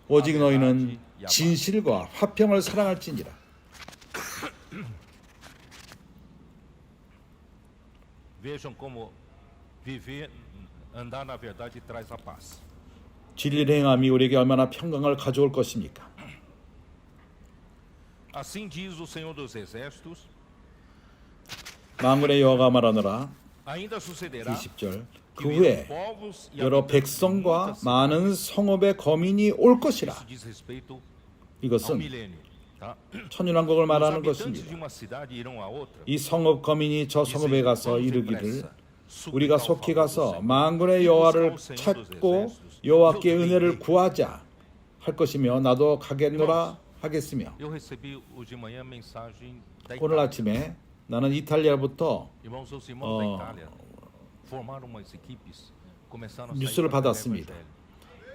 오직 너희는 진실과 화평을 사랑할지니라. Vejam como viver, andar na verdade traz a paz. 진리를 행함이 우리에게 얼마나 평강을 가져올 것입니까? Assim diz o Senhor dos Exércitos, 만군의 여호와가 말하노라. ainda sucederá 20절. que 그 virão 후에 povos e 여러 habitantes de 백성과 muitas 많은 성읍의 거민이 올 것이라. Isso diz respeito ao 이것은 milênio. Tá? 천년왕국을 Os 말하는 habitantes de 것입니다. uma cidade irão a outra. 이 성읍 거민이 저 성읍에 가서 이르기를 우리가 속히 가서 만군의 여호와를 찾고 여호와께 은혜를 구하자 할 것이며 나도 가겠노라 하겠으며. Eu recebi hoje de manhã a mensagem da 오늘 Itália. 아침에 나는 이탈리아부터 Irmãos, os irmãos da Itália formaram umas equipes, começaram a sair 뉴스를 para pregar o 받았습니다. evangelho.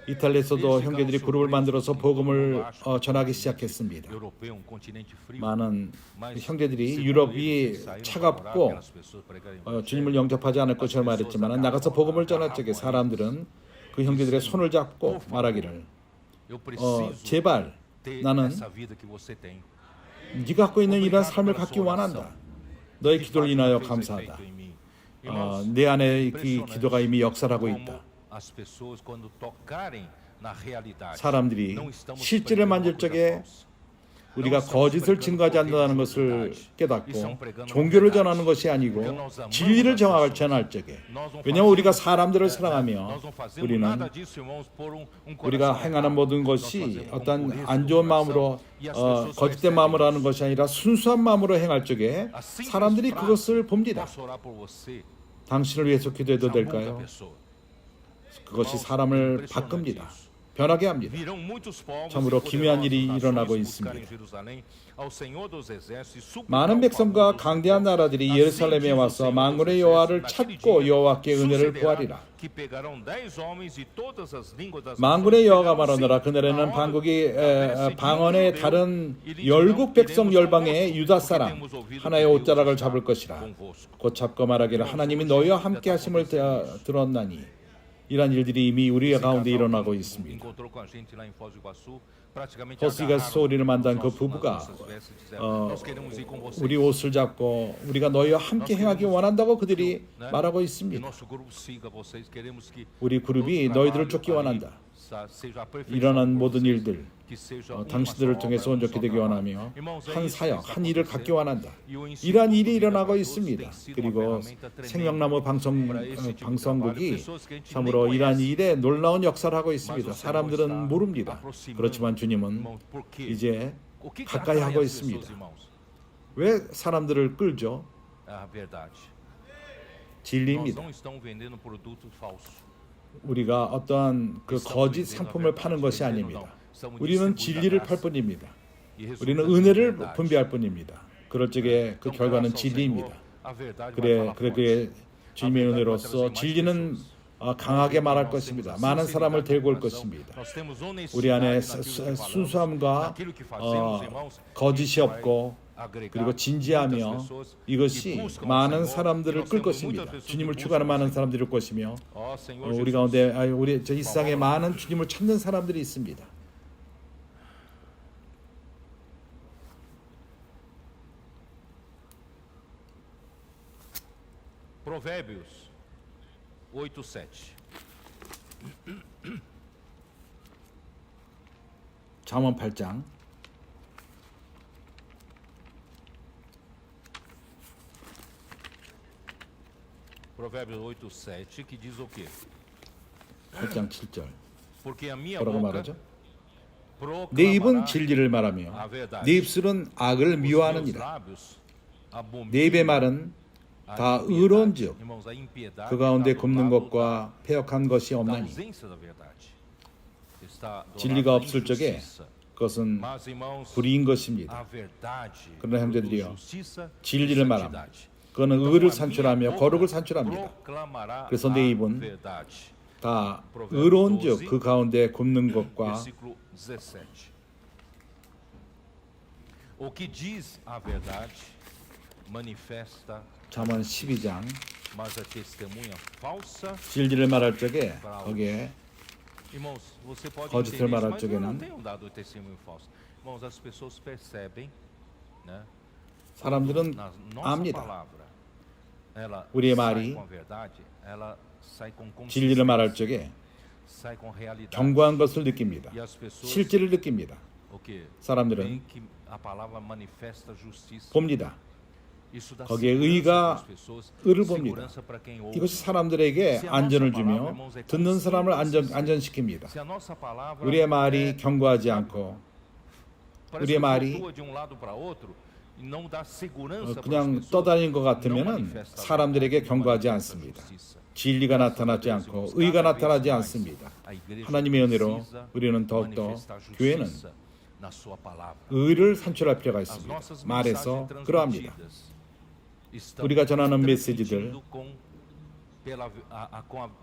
이탈리아에서도 형제들이 그룹을 만들어서 복음을 전하기 시작했습니다. Europeu, um continente frio. 많은 Mas, 형제들이 segundo 유럽이 eles, saíram para 차갑고 orar, aquelas pessoas pregarem o 주님을 evangelho. 영접하지 않을 것처럼 말했지만 나가서 복음을 전할 적에 사람들은 그 형제들의 손을 잡고 말하기를 Eu preciso 제발 ter 나는 essa vida que você tem. 네가 갖고 있는 이런 삶을 갖기 원한다. 너의 기도를 인하여 감사하다. Feito em mim. Irmãos, 내 안에 그 기도가 이미 역사하고 있다. como as pessoas quando tocarem na realidade, 사람들이 não estamos 실제를 pregando 만질 uma 적에 coisa falsa. 우리가 거짓을 증거하지 않는다는 것을 깨닫고 종교를 전하는 것이 아니고 진리를 전할 적에, 왜냐하면 우리가 사람들을 사랑하며 우리는 우리가 행하는 모든 것이 어떤 안 좋은 마음으로 거짓된 마음으로 하는 것이 아니라 순수한 마음으로 행할 적에 사람들이 그것을 봅니다. Posso orar por você? 당신을 위해서 기도해도 Já muda a 될까요? pessoa. 그것이 사람을 바꿉니다. 변하게 합니다. Virão muitos povos 참으로 e 기묘한 일이 poderosas 일어나고 nações buscarem 있습니다. Jerusalém ao Senhor dos Exércitos e suplicar 많은 o 백성과 favor do 강대한 Senhor. 나라들이 Assim 예루살렘에 diz o 와서 Senhor dos 만군의 Exércitos, 여호와를 naquele 찾고 dia 여호와께 은혜를 sucederá 구하리라. que pegarão 10 homens e todas as línguas das 만군의 nações 여호와가 pegarão 말하노라. sim 그날에는 a hora 반국이 da peste de 방언의 um 다른 judeu, e 열국 dirão, 백성 iremos 열방의 convosco, 유다 porque 사람 temos ouvido 하나의 que Deus 옷자락을 está 잡을 것이라. convosco. 곧 잡고 말하기를 하나님이 너희와 함께 하심을 들었나니. 이러한 일들이 이미 우리 가운데 일어나고 있습니다. Encontrou com a gente lá em Foz do Iguaçu, praticamente 호스가 agarraram 소리를 만든 nos 그 nossos- nas 부부가 nossas vestes e disseram, nós queremos ir com vocês. 우리 옷을 잡고 우리가 너희와 함께 행하기 원한다고 그들이 Né? 말하고 Que 있습니다. nosso grupo siga vocês, queremos que 우리 그룹이 너희들을 쫓기 원한다. seja aperfeiçoado 일어난 por 모든 vocês, 일들 que seja uma 당신들을 só 통해서 obra, um 온전히 só 되기 trabalho. 원하며 Irmãos, é 한 isso que 사역, está 한 일을 acontecendo. 갖기 원한다. E o Instituto 이러한 일이 de 일어나고 Pregadores 있습니다. tem sido uma 그리고 ferramenta tremenda 생명나무 para esse tipo de trabalho. 방송국이 Pessoas que a gente nem 참으로 이러한 conhece. 일에 놀라운 역사를 하고 Mas 있습니다. o Senhor 사람들은 está 모릅니다. aproximando, 그렇지만 주님은 irmãos, por quê? 이제 O que que 가까이 atrai 하고 as pessoas, 있습니다. irmãos? 왜 사람들을 끌죠? A verdade. Nós 진리입니다. não estamos vendendo produto falso. 우리가 어떠한 그 거짓 상품을 파는 것이 아닙니다. 우리는 진리를 팔 뿐입니다. 우리는 은혜를 분배할 뿐입니다. 그럴 적에 그 결과는 진리입니다. 그래 주님의 은혜로서 진리는 강하게 말할 것입니다. 많은 사람을 데리고 올 것입니다. 우리 안에 순수함과 거짓이 없고 그리고 진지하며 이것이 많은 사람들을 끌 것입니다. 주님을 추구하는 많은 사람들이 올 것이며 우리 가운데 우리 이 세상에 많은 주님을 찾는 사람들이 있습니다. Provérbios 8:7. 잠언 8장 Provérbios 8:7 que diz o quê? 8장 7절 Porque a minha 뭐라고 boca 말하죠? 내 입은 proclamará 진리를 a 말하며 verdade. 내 입술은 악을 Os meus 미워하느니라. lábios 내 입의 abominam 말은 a 다 impiedade. 의로운즉 Irmãos, a impiedade 그 가운데 está do 굽는 lado 것과 패역한 것이 da 없나니 ausência da verdade. Está do 진리가 lado da 없을 적에 injustiça. 그것은 Mas, irmãos, 불의인 a 것입니다. verdade 그러나 produz 형제들이요, justiça e 진리를 말함. santidade. 그거는 Então, 의를 a minha 산출하며 boca 거룩을 산출합니다. proclamará 그래서 a 내 입은 verdade. 다 의로운즉 그 가운데 굽는 것과 Versículo 17. O que diz a verdade manifesta, 잠언 12장 mas a testemunha falsa. 진리를 말할 적에 거기에 Irmãos, você pode 거짓을 entender isso, 말할 mas eu não 적에는 tenho dado testemunho falso. Irmãos, as pessoas percebem, né? 사람들은 Na nossa 압니다. palavra, ela 우리의 sai 말이 com a verdade, ela sai com 진리를 말할 consistência, 적에 sai com realidade. 견고한 것을 느낍니다. E as pessoas, 실제를 느낍니다. o quê? 사람들은 Veem que a palavra manifesta justiça. 봅니다. Isso dá 거기에 segurança 의가 para as pessoas, 의를 봅니다. segurança para quem ouve. 이것이 사람들에게 안전을 주며 듣는 사람을 안전시킵니다. Se a nossa palavra 우리의 말이 견고하지 않고 parece 우리의 que 말이 flutua de um lado para outro e não dá segurança para as 그냥 pessoas, 떠다니는 것 não 같으면 manifesta a 사람들에게 verdade, não 견고하지 manifesta a 않습니다. justiça. 진리가 나타나지 않고 의가 나타나지 않습니다. A igreja 하나님의 은혜로 precisa 우리는 더욱더 manifestar a 교회는 justiça na sua palavra. 의를 산출할 필요가 As 있습니다. nossas 말에서 mensagens 그러합니다. transmitidas estão 우리가 전하는 메시지들 transmitindo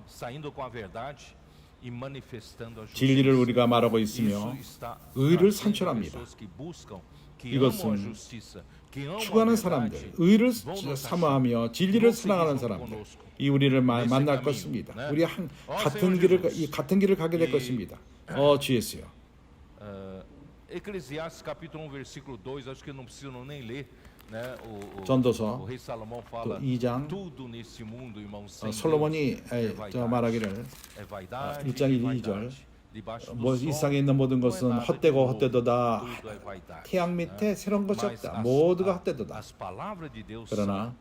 saindo com a verdade e manifestando a justiça. 진리를 우리가 말하고 Isso 있으며 está 의를 trazendo 산출합니다. pessoas que buscam, que 이것은 amam a justiça, que amam a 추구하는 verdade, 사람들, 의를 vão nos 사모하며 achar, 진리를 vão 사랑하는 seguir 사람들, conosco. 이 우리를 nesse 만날 caminho, 것입니다. né? 우리 같은 길을 가게 될 E- 것입니다. 주 예수요. Eclesiastes capítulo 1 versículo 2, acho que não precisam nem ler, né? 전도서 o rei Salomão fala 2장 tudo nesse mundo, irmãos, sem 솔로몬이 Deus é vaidade. 말하기를 É vaidade, 1장 e 2절 vaidade. Debaixo do 뭐 sol 이 세상에 있는 모든 não é 것은 nada de 헛되고 novo, 헛되도다. tudo é vaidade, 태양 밑에 né? 새로운 것이 Mas 없다. 모두가 헛되도다. as palavras de Deus 그러나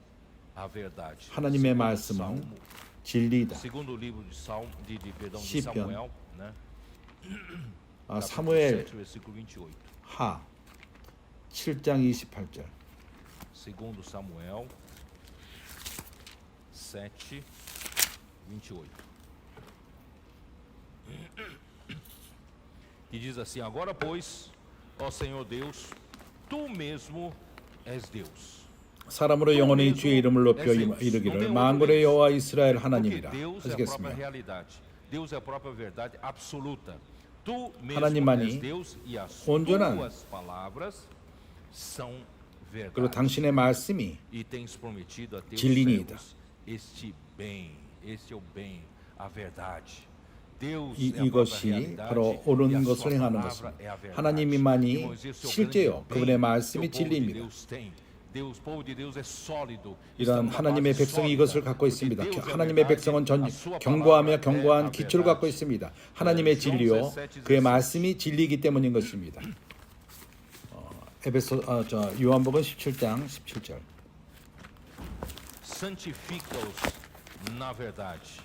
são a verdade. 하나님의 Segundo 말씀은 Salmo, 진리이다. segundo livro de Salmo, de 시편. Samuel, né? Capítulo 사무엘 7, versículo 28. 하 7장 28절. Segundo Samuel 7, 28. Que diz assim: Agora, pois, ó Senhor Deus, tu mesmo és Deus. 사람으로 영원히 주의 이름을 높여 이르기를 만군의 여호와 이스라엘 Porque 하나님이라 Deus é a própria 하시겠으며 realidade. Deus é a própria verdade absoluta. Tu mesmo 하나님만이 és Deus e as 온전한 tuas palavras são 그리고 verdade. 당신의 말씀이 E tens prometido a teus 진리니이다. servos este bem, este é o bem, a verdade. Deus é a própria 이것이 realidade 바로 e a 옳은 sua 것을 행하는 palavra 것입니다. é a verdade. 하나님만이 Irmãos, esse é o 실제요. grande 그분의 bem 말씀이 que o povo de 진리입니다. Deus tem. Deus, o povo de Deus é sólido. 이런 Estamos na 하나님의 base 백성이 sólida, 이것을 갖고 porque 있습니다. Deus é a 하나님의 verdade, 백성은 a sua 견고하며 palavra é a 견고한 기초를 갖고 verdade. 있습니다. 하나님의 진리요, 그의 말씀이 진리이기 때문인 것입니다. 요한복음 17장 17절. Santifica-os na verdade.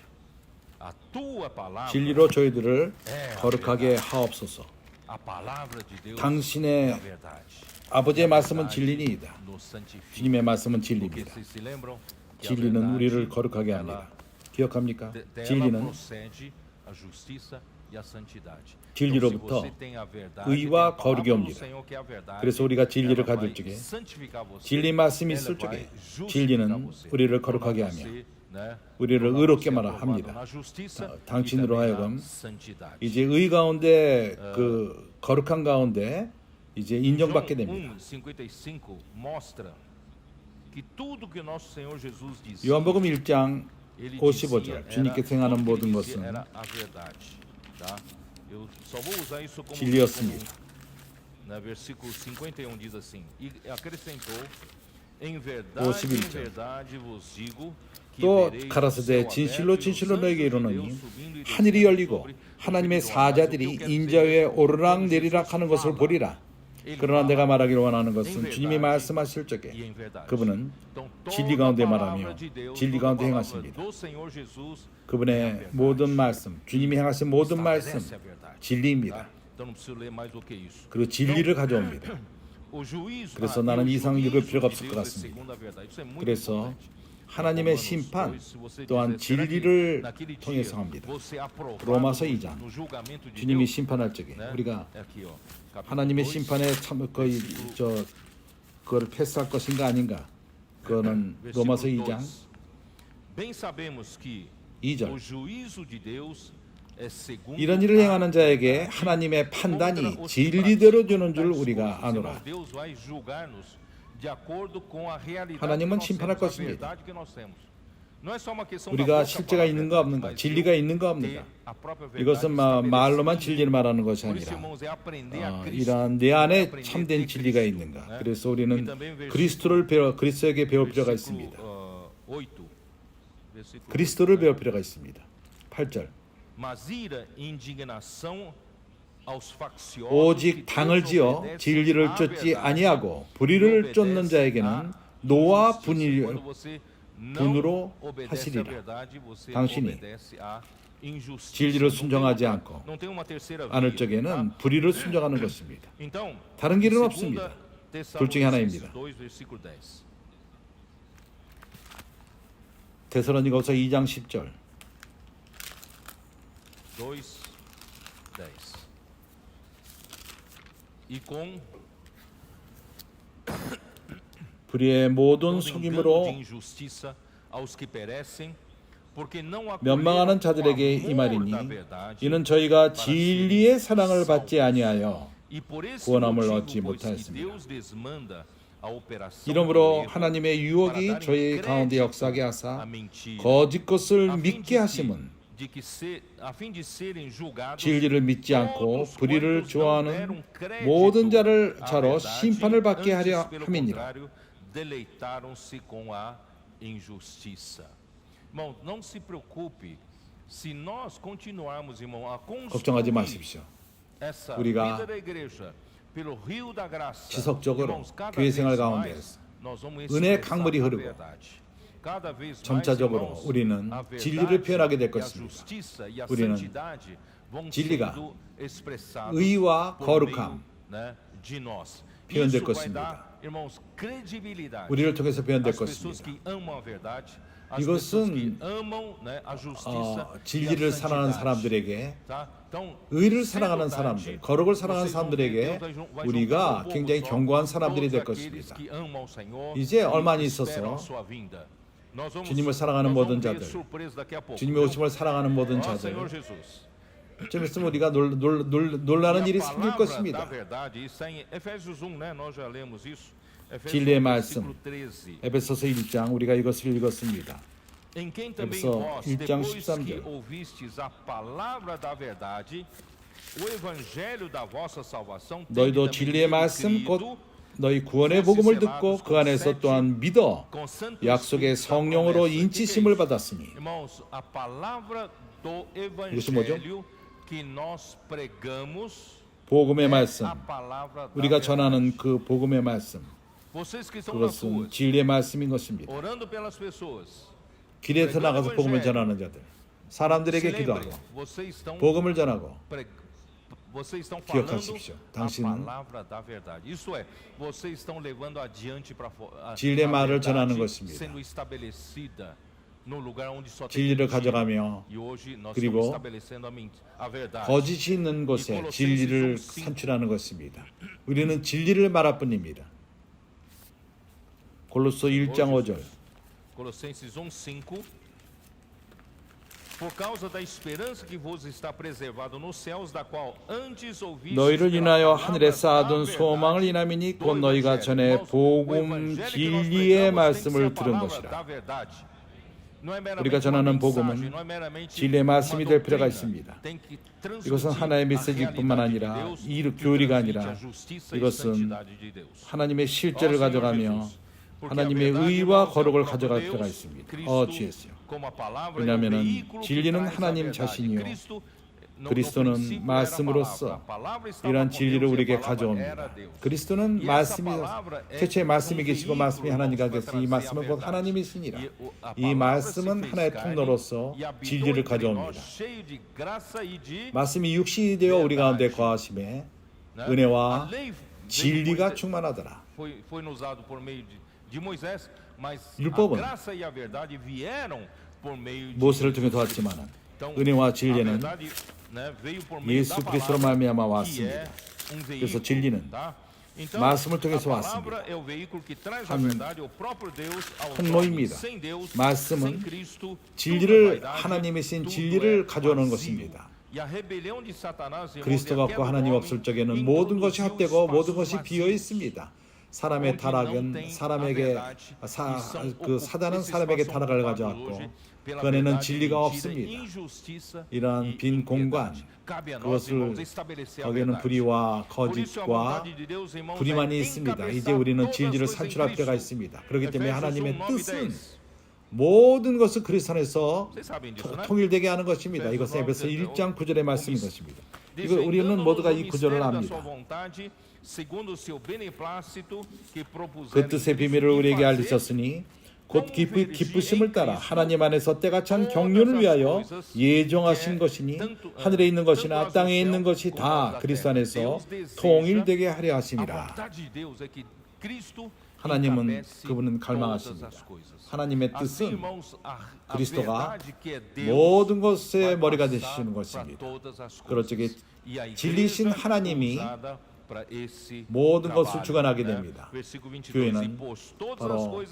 A tua palavra 진리로 저희들을 거룩하게 하옵소서. A palavra de Deus é a 당신의 verdade. 아버지의 말씀은 진리니이다. Nos santifica. 주님의 말씀은 Porque 진리입니다. vocês se lembram que a 진리는 verdade, 우리를 거룩하게 ela- 합니다. 기억합니까? dela 진리는 procede a justiça e a santidade. 진리로부터 Então, se você tem a verdade, 의와 tem a 거룩이 palavra do 옵니다. Senhor, que é a verdade, 그래서 우리가 진리를 ela 가질 vai 적에 santificar você, 진리 말씀이 ela 있을 vai 적에 justificar 진리는 você, 우리를 tornar 거룩하게 하며 você, né, 우리를 tornar 의롭게 você 말아 aprovado 합니다. na justiça 당신으로 e também na 하여금 santidade. 이제 의 가운데 그 거룩한 가운데 이제 João 인정받게 됩니다. 1:55 mostra que tudo que nosso Senhor Jesus dizia, 요한복음 1장 ele 55절 dizia, 주님께서 era, 행하는 tudo que 모든 ele dizia 것은 era a verdade, tá? Eu só vou usar isso como 진리였습니다. versículo 51 diz assim: e acrescentou, em 51절. verdade vos digo que 또 vereis o 가라사대 céu 진실로 aberto e os 진실로 anjos 너에게 de 이르노니 Deus subindo e 하늘이 descendo 열리고 sobre 하나님의 o filho do homem. Mas o que eu 사자들이 quero 인자 dizer 위에 é, 오르락 quando 내리락 Jesus 하는 것을 fala, 보리라. ele 그러나 fala 내가 말하기로 원하는 em 것은 주님이 verdade 말씀하실 e 적에 em verdade. 그분은 Então, 진리 toda 가운데 a 말하며 palavra de Deus, 진리 toda a 가운데 palavra 행하십니다. do Senhor Jesus é a 그분의 verdade. 모든 말씀, 주님이 행하신 모든 말씀 Estabelece a verdade, 진리입니다. tá? Então não preciso ler mais do que isso. 그리고 진리를 가져옵니다. O juízo, 그래서 e 나는 o 이상 읽을 juízo 필요가 de 없을 것 Deus é 같습니다. segundo a verdade. Isso é muito 그래서 importante. 하나님의 Romanos 심판 2, se você 또한 dizer, será que 진리를 naquele dia 통해서 합니다. você é aprovado 로마서 no 2장 julgamento de 주님이 Deus? 심판할 적에 né? 우리가 É aqui, ó, capítulo 하나님의 2, 심판에 참 거의 그거를 패스할 것인가 아닌가? 그거는 로마서 versículo 2장 2. Bem sabemos que 2절. o juízo de Deus é segundo 이런 일을 a 행하는 자에게 verdade 하나님의 contra 판단이 os que 진리대로 praticam 주는 줄 tais 우리가 coisas. 아노라. Irmãos, Deus vai julgar-nos de acordo com a realidade 하나님은 que nós 심판할 temos, a 것입니다. verdade que nós temos. Não é só uma questão da 우리가 boca 실제가 falar a 있는가 verdade, 없는가, mas 진리가 Deus 있는가 ter 없는가. a própria verdade 이것은 말로만 진리를 말하는 것이 Por isso, 아니라 irmãos, é aprender a Cristo. 이러한 내 É 안에 aprender a 참된 ter 진리가 Cristo, 있는가. né? 그래서 E 우리는 também 그리스도에게 배울 필요가 versículo, 있습니다. 8. Versículo 그리스도를 8, né? 배울 필요가 있습니다. 8절. Mas ira e indignação aos facciosos 오직 que 당을 지어 desobedecem 진리를 à 쫓지 verdade 아니하고 e 불의를 쫓는 obedecem 자에게는 à 노와 injustiça. Quando você não 분으로 obedece à 하시리라. verdade, você 당신이 obedece à injustiça. 진리를 Não tem 순종하지 uma- 않고 não tem uma terceira 않을 via, 적에는 tá? 불의를 순종하는 것입니다. Então, 다른 길은 segunda 없습니다. Tessalonicenses 둘 중에 하나입니다. 2, versículo 10. 데살로니가서 2장 10절. 2, 10. E com 불의의 모든 todo engano de 속임으로 injustiça aos que perecem, porque não 면망하는 acolheram o 자들에게 이 amor 말이니 da verdade, 이는 저희가 진리의 사랑을 받지 아니하여 e por esse 구원함을 motivo, 얻지 pois que 못하였습니다. Deus desmanda a operação 이러므로 do erro 하나님의 para 유혹이 dar 저희 가운데 crédito 역사하게 à 하사 mentira, 거짓 것을 a fim 믿게 하심은 a fim de serem julgados 진리를 믿지 않고 todos 불의를 quantos não 좋아하는 deram crédito 모든 자로 à verdade, 심판을 받게 하려 antes, pelo 함이니라. contrário, deleitaram-se com a injustiça. Irmão, não se preocupe se nós continuarmos, irmão, a 걱정하지 construir 마십시오. essa 우리가 vida da igreja pelo rio da graça. 지속적으로 Irmãos, cada 교회 vez 생활 mais 가운데에서 nós vamos 은혜의 expressar 강물이 a 흐르고 verdade. Cada vez mais, 점차적으로 irmãos, 우리는 a verdade 진리를 표현하게 될 e a 것입니다. justiça e a 우리는 santidade vão 진리가 sendo expressados 의와 por 거룩함 meio, né, de nós. 표현될 Isso vai 것입니다. dar, irmãos, credibilidade 우리를 통해서 표현될 às pessoas 것입니다. que amam a verdade, às 이것은, pessoas que amam, né, a justiça e a 진리를 사랑하는 santidade. 사람들에게 tá? Então, 의를 cedo 사랑하는 ou 사람들, tarde, 거룩을 사랑하는 vocês vão ver 사람들에게 Deus vai 우리가 juntar um povo 굉장히 só, 견고한 사람들이 될 todos aqueles 것입니다. que amam o Senhor 이제 e 얼마 안 esperam 있어서 a sua vinda. Nós vamos- 주님을 사랑하는 nós 모든 vamos ver 자들, surpresa daqui a pouco, 주님의 viu? 오심을 사랑하는 모든 Ó 자들, Senhor Jesus. 좀 있으면 우리가 놀라는 E 일이 a 생길 palavra da 것입니다. verdade, isso é em Efésios 1, né? Nós já lemos isso. Efésios 진리의 1, 말씀. versículo 13. 에베소서 1장 우리가 이것을 읽었습니다. Em quem também Efésios vós, 1장 depois que 13절. ouvistes a palavra da verdade, o evangelho da vossa salvação, tende 너희도 também 진리의 nele 말씀 crido, 곧 너희 구원의 복음을 듣고 그 안에서 또한 믿어 com Santo 약속의 Espírito da 성령으로 promessa. O que que é 인치심을 isso? 받았으니. Irmãos, a palavra do 이것이 뭐죠? evangelho que nós pregamos 복음의 é 말씀, a palavra da 우리가 verdade. 전하는 그 복음의 말씀, Vocês que estão nas 그것은 ruas, 진리의 말씀인 것입니다. orando pelas pessoas, 길에서 나가서 복음을 전하는 자들, se 사람들에게 lembrem, 기도하고 vocês estão 복음을 전하고 vocês estão falando 기억하십시오. a 당신은 palavra da verdade. Isso é, vocês estão levando adiante para 진리의 a 말을 verdade 전하는 것입니다. sendo estabelecida no lugar onde só tem 진리를 mentira. 가져가며 E hoje nós 그리고 estamos estabelecendo a verdade. 거짓이 있는 곳에 진리를 산출하는 것입니다. 우리는 진리를 말할 뿐입니다. 골로새 1장 5절. Colossenses 1:5. Por causa da esperança que vos está preservado nos céus, da qual antes ouvistes 너희를 pela 인하여 palavra 하늘에 da 쌓아둔 verdade 소망을 인함이니 곧 do 너희가 evangelho. 전에 Irmãos, o 복음 evangelho que nós 진리의 pregamos tem que ser 말씀을 a 들은 palavra 것이라. da verdade. Não é meramente 우리가 uma 전하는 mensagem, 복음은 não é meramente 진리의 uma 말씀이 될 필요가 doutrina. 있습니다. Tem que transmitir 이것은 하나의 a 메시지뿐만 realidade de 아니라 Deus, 이 que 교리가 transmite 아니라 a justiça e 이것은 santidade de Deus. 하나님의 Ó 실제를 Senhor 가져가며 Jesus, porque a 하나님의 verdade, 의와 irmãos, é o 거룩을 próprio 가져갈 Deus, 필요가 있습니다. Cristo, 주예수요. como a palavra, é o 왜냐하면 veículo que 진리는 traz a 하나님 verdade. 자신이요 Cristo, no 그리스도는 princípio era a 말씀으로써 palavra. A palavra estava 이러한 com 진리를 Deus e a 우리에게 palavra era 가져옵니다. Deus. 그리스도는 E essa 말씀이 palavra é 태초에 말씀이 um 계시고 veículo, 말씀이 하나님과 irmãos, 계시니 이 para 말씀은 trazer a 곧 verdade. 하나님이시니라. E 이 a palavra se 말씀은 fez 하나의 carne 통로로서 e habitou 진리를 entre 가져옵니다. nós, cheio de graça e de 말씀이 육신이 되어 우리 가운데 거하심에 né? 은혜와 A lei veio 진리가 Moisés, 충만하더라. foi usado por meio de Moisés, mas a 율법은 graça e a verdade vieram por meio de 모세를 통해 도왔지만 은혜와 진리는 예수 그리스도로 말미암아 왔습니다. 그래서 진리는 말씀을 통해서 왔습니다. 한 모입니다. 말씀은 진리를 하나님이신 진리를 가져오는 것입니다. 그리스도가 없고 하나님 없을 적에는 모든 것이 헛되고 모든 것이 비어 있습니다. 사람의 타락은 사람에게 사단은 사람에게 타락을 가져왔고 그 안에는 진리가 없습니다. 이러한 빈 공간 그것을 거기에는 불의와 거짓과 불의만이 있습니다. 이제 우리는 진리를 산출할 때가 있습니다. 그렇기 때문에 하나님의 뜻은 모든 것을 그리스도 안에서 통일되게 하는 것입니다. 이것은 에베소 1장 9절의 말씀인 것입니다. 이거 우리는 모두가 이 구절을 압니다. 그 뜻의 비밀을 우리에게 알리셨으니 곧 기쁘심을 따라 하나님 안에서 때가 찬 경륜을 위하여 예정하신 것이니 하늘에 있는 것이나 땅에 있는 것이 다 그리스도 안에서 통일되게 하려 하심이라. 하나님은 그분은 갈망하십니다. 하나님의 뜻은 그리스도가 모든 것의 머리가 되시는 것입니다. 그렇기에 진리신 하나님이 모든 것을 주관하게 됩니다. 교회는 바로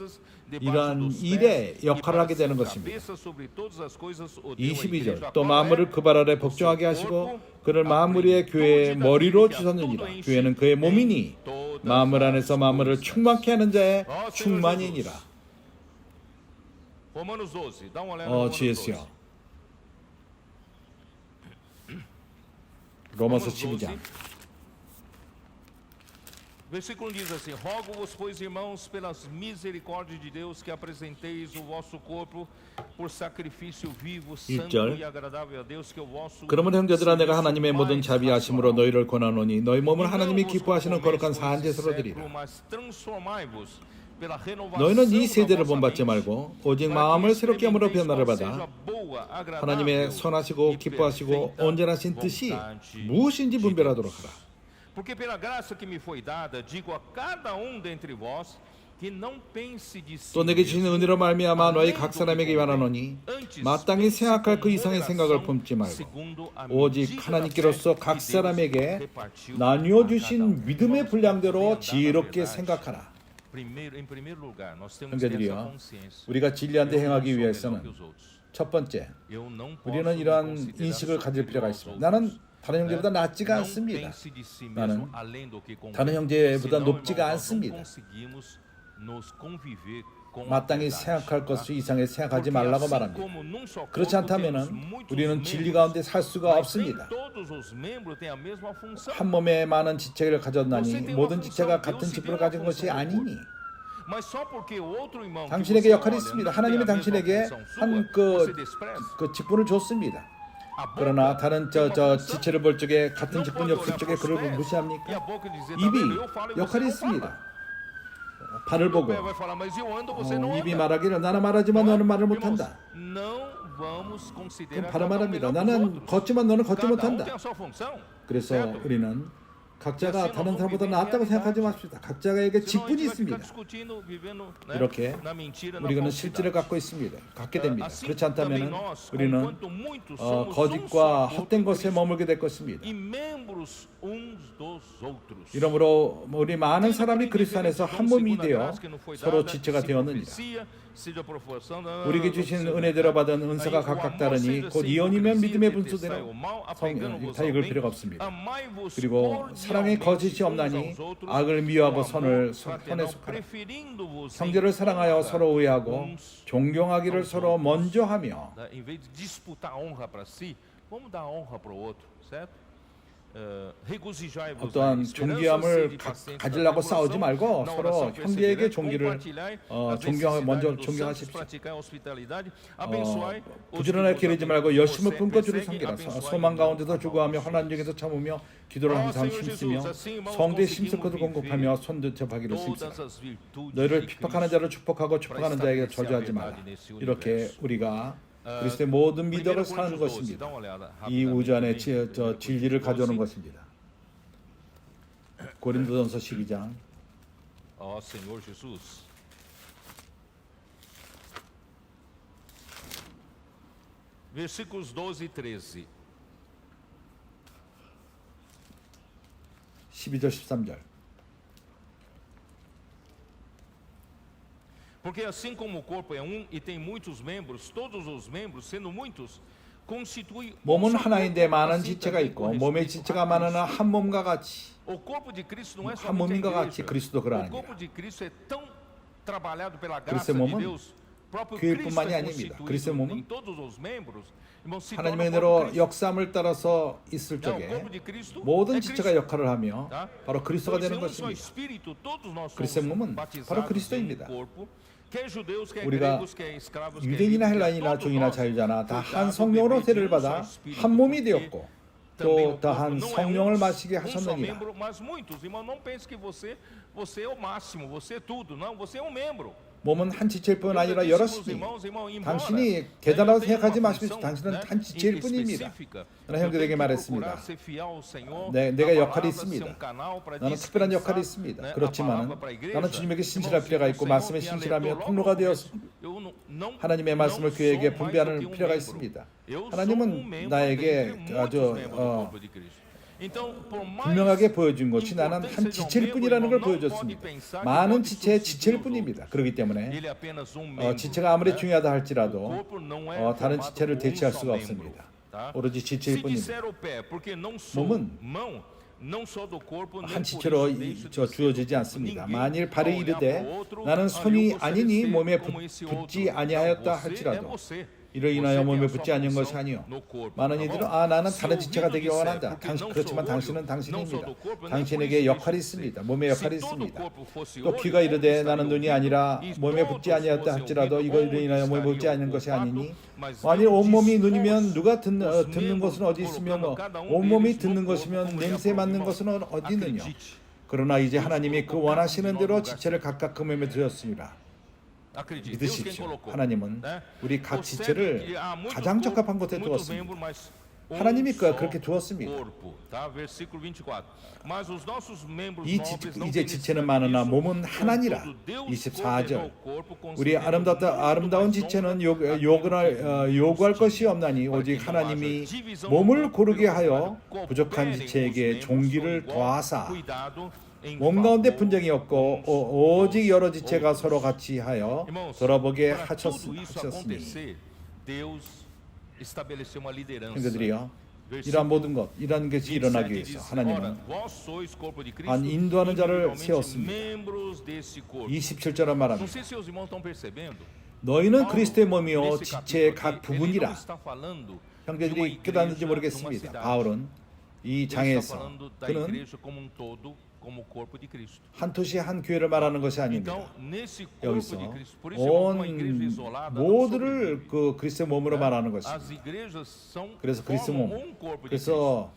이러한 일에 역할을 하게 되는 것입니다. 22절 또 만물을 그 발 아래 복종하게 하시고 그를 만물 위에 교회의 머리로 주셨느니라. 교회는 그의 몸이니 만물 안에서 만물을 충만케 하는 자의 충만이니라. 주예수여. 로마서 12장 Versículo 1 diz assim: Rogo-vos, pois, irmãos, pelas misericórdias de Deus, que apresenteis o vosso corpo por sacrifício vivo, santo e agradável a Deus, que o vosso 그러므로 형제들아 내가 하나님의 모든 자비하심으로 너희를 권하노니 너희 몸을 하나님이 기뻐하시는 거룩한 사한제사로 드리라. 너희는 이 세대를 본받지 말고 오직 마음을 새롭게 함으로 변화를 받아 하나님의 선하시고 기뻐하시고 온전하신 뜻이 무엇인지 분별하도록 하라. Porque pela graça que me foi dada, digo a cada dentre vós que não pense de si 또 내게 주신 은혜로 말미암아 너희 각 사람에게 말하노니 마땅히 생각할 그 이상의 생각을 품지 말고 오직 하나님께로서 각 사람에게 나누어 주신 믿음의 분량대로 지혜롭게 생각하라. 형제들이여, 우리가 진리한 데 행하기 위해서는 첫 번째, 우리는 이러한 인식을 가질 필요가 있습니다. 나는 다른 형제보다 낫지가 않습니다. 나는 다른 형제보다 높지가 않습니다. 마땅히 생각할 것을 이상에 생각하지 말라고 말합니다. 그렇지 않다면 우리는 진리 가운데 살 수가 없습니다. 한 몸에 많은 지체를 가졌나니 모든 지체가 같은 직분을 가진 것이 아니니 당신에게 역할이 있습니다. 하나님이 당신에게 한 그 직분을 줬습니다. 그러나 다른 지체를 볼 적에 같은 직분이 없을 적에 그를 무시합니까? 입이 역할이 있습니다. 발을 보고 입이 말하기를 나는 말하지만 너는 말을 못한다. 그럼 발을 말합니다. 나는 걷지만 너는 걷지 못한다. 그래서 우리는 각자가 다른 사람보다 낫다고 생각하지 마십시다. 각자에게 직분이 있습니다. 이렇게 우리는 실질을 갖고 있습니다. 갖게 됩니다. 그렇지 않다면 우리는 거짓과 헛된 것에 머물게 될 것입니다. 이러므로 우리 많은 사람이 그리스도 안에서 한 몸이 되어 서로 지체가 되었느니라. 우리에게 주신 은혜대로 받은 은사가 각각 다르니 곧 이언이면 믿음의 분수대로 다 읽을 필요가 없습니다. 그리고 사랑의 거짓이 없나니 악을 미워하고 선에 속하라. 형제를 사랑하여 서로 우애하고 존경하기를 서로 먼저 하며 어떠한 존귀함을 가지려고 싸우지 말고 서로 형제에게 먼저 존경하십시오. 부지런하게 기르지 말고 열심을 품고 주를 섬기라. 소망 가운데서 주고하며 환난 중에서 참으며 기도를 항상 힘쓰며 성도의 심쓰고도 공급하며 손대접하기를 힘쓰라. 너희를 핍박하는 자를 축복하고 축복하는 자에게 저주하지 마라. 이렇게 우리가 그리스도의 모든 미덕을 사는 것입니다. 이 우주 안에 진리를 가져오는 것입니다. 고린도전서 12장 Senhor Jesus. Versículos 12 e 13. 12절 13절. Porque assim como o corpo é um e tem muitos membros, todos os membros, sendo muitos, constitui 몸은 하나인데 많은 지체가 있고 몸의 지체가 많으나 한 몸과 같이 o corpo de Cristo não é 한 somente a 몸인과 같이 igreja. 그리스도 O 그러하니라. corpo de Cristo é tão trabalhado pela graça 그리스도의 de 몸은 Deus. próprio 교회뿐만이 Cristo é 아닙니다. constituído 그리스도의 몸은 em todos os membros. Irmão, se torna 하나님의 o corpo 은혜로 de Cristo. 역사함을 따라서 있을 Então, o 적에 corpo de Cristo 모든 é 지체가 Cristo. 역할을 하며 Tá? 바로 그리스도가 Pois 되는 em um só 것입니다. espírito, todos nós somos 그리스도의 몸은 batizados 바로 em um 그리스도입니다. corpo. quer judeus, quer 우리가 gregos, quer escravos, quer 유대인이나 livres, 헬라인이나 todos 종이나 nós 자유자나 다 fomos 한 dados 성령으로 beber de 세례를 um só 받아 espírito, 한 몸이 porque 되었고 também 또 o 다 corpo 한 não é 성령을 마시게 um só 하셨느니라. membro, mas muitos. Irmão, não pense que você é o máximo, você é tudo. Não, você é um membro. 몸은 한 지체일 뿐 Eu já 아니라 disse aos 여럿이니 irmãos, embora, 당신이 eu 대단하다고 tenho 생각하지 uma 마십시오. função, 당신은 né, 한 지체일 뿐입니다. específica. 나는 Eu 형제에게 tenho que 말했습니다. procurar ser fiel ao Senhor, 내가 à 역할이 palavra, ser 있습니다. um canal para 나는 특별한 dispensar, 역할이 있습니다. né, a 그렇지만 palavra para a igreja. 나는 주님에게 Irmãos, 신실할 se 필요가 o 있고 Senhor 말씀에 me 신실하며 alertou 통로가 logo no 되어서 começo, eu não 하나님의 말씀을 sou 교회에게 mais do 분배하는 que um 필요가 membro. 있습니다. Eu sou um 하나님은 membro 나에게 dentre 아주 muitos membros do corpo de Cristo. Então, por mais 분명하게 보여준 것이 나는 한 importante seja um 지체일 membro, 뿐이라는 걸 irmão, não pode 보여줬습니다. pensar que 많은 pode 지체의 substituir 지체일 os 뿐입니다. outros. 그렇기 때문에 Ele é apenas um membro, 지체가 아무리 né? 중요하다 O 할지라도 corpo não é 다른 formado 지체를 por um 대체할 só 수가 membro, 없습니다. tá? 오로지 지체일 Se 뿐입니다. disser o pé, porque não sou 몸은 mão, não sou do corpo, nem 한 por 지체로 isso deixo de ser 주어지지 do corpo. 않습니다. Ninguém, 만일 ao 발이 olhar 이르되 pro outro, 나는 eu 손이 gostaria de 아니니 ser 몸에 como esse 붙지 outro. 아니하였다 Não, você é 할지라도 você. 이로 인하여 몸에 붙지 않은 것이 아니요 많은 이들은 나는 다른 지체가 되기 원한다. 그렇지만 당신은 당신입니다. 당신에게 역할이 있습니다. 몸에 역할이 있습니다. 또 귀가 이르되 나는 눈이 아니라 몸에 붙지 아니하였다 할지라도 이로 인하여 몸에 붙지 않은 것이 아니니 만일 온몸이 눈이면 누가 듣는 것은 어디 있으며 온몸이 듣는 것이면 냄새 맡는 것은 어디 있느냐. 그러나 이제 하나님이 그 원하시는 대로 지체를 각각 그 몸에 두었습니다. 믿으십시오. 하나님은 우리 각 지체를 가장 적합한 곳에 두었습니다. 하나님이 그렇게 두었습니다. 이제 지체는 많으나 몸은 하나니라. 24절. 우리 아름다운 지체는 요구할 것이 없나니 오직 하나님이 몸을 고르게 하여 부족한 지체에게 종기를 더하사 몸 가운데 분쟁이 없고 오직 여러 지체가 서로 같이 하여 돌아보게 하셨으니. 형제들이여, 이러한 모든 것, 이러한 것이 일어나기 위해서 하나님은 한 인도하는 자를 세웠습니다. 27절에 말합니다. 너희는 그리스도의 몸이요 지체의 각 부분이라. 형제들이 깨닫는지 모르겠습니다. 바울은 이 장에서 그는 한 토시 한 교회를 말하는 것이 아닙니다. 여기서 온 모두를 그 그리스도의 몸으로 말하는 것입니다. 그래서 그리스도 몸, 그래서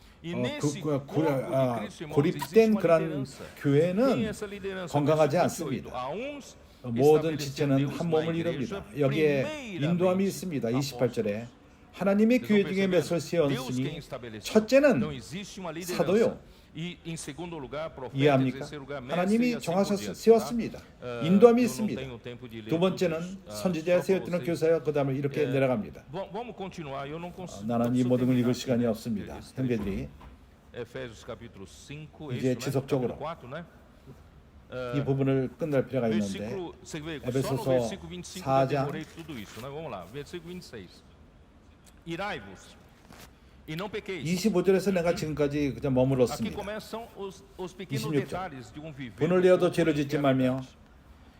고립된 그런 교회는 건강하지 않습니다. 모든 지체는 한 몸을 이룹니다. 여기에 인도함이 있습니다. 28절에 하나님의 Vocês 교회 vão 중에 몇을 percebendo? Deus quem 세웠으니 estabeleceu. 첫째는 Não existe uma liderança. 사도요. E em segundo lugar, profeta, em 이해합니까? terceiro lugar, mestre, e 하나님이 assim por 정하셔서 diante, 세웠습니다. tá? 인도함이 Eu não 있습니다. tenho tempo de ler 두 번째는 todos, 선지자의 só para 세웠던 vocês. 교사요. 그 다음에 이렇게 내려갑니다. Vamos continuar. Eu não consigo. 나는 이 모든 걸 읽을 시간이 없습니다. 형제들이 Efésios capítulo 5, 이제 isso, né? 지속적으로 Capítulo 4, né? 이 부분을 끝낼 필요가 있는데 Versículo, você vê, só no 에베소서 versículo 25 eu 4장 decorei tudo isso, né? Vamos lá, versículo 26. Irai-vos e não pequeis. 25절에서 내가 지금까지 그냥 Aqui 머물렀습니다. começam os pequenos 26절. detalhes de um viver. 분을 내어도 죄를 짓지 말며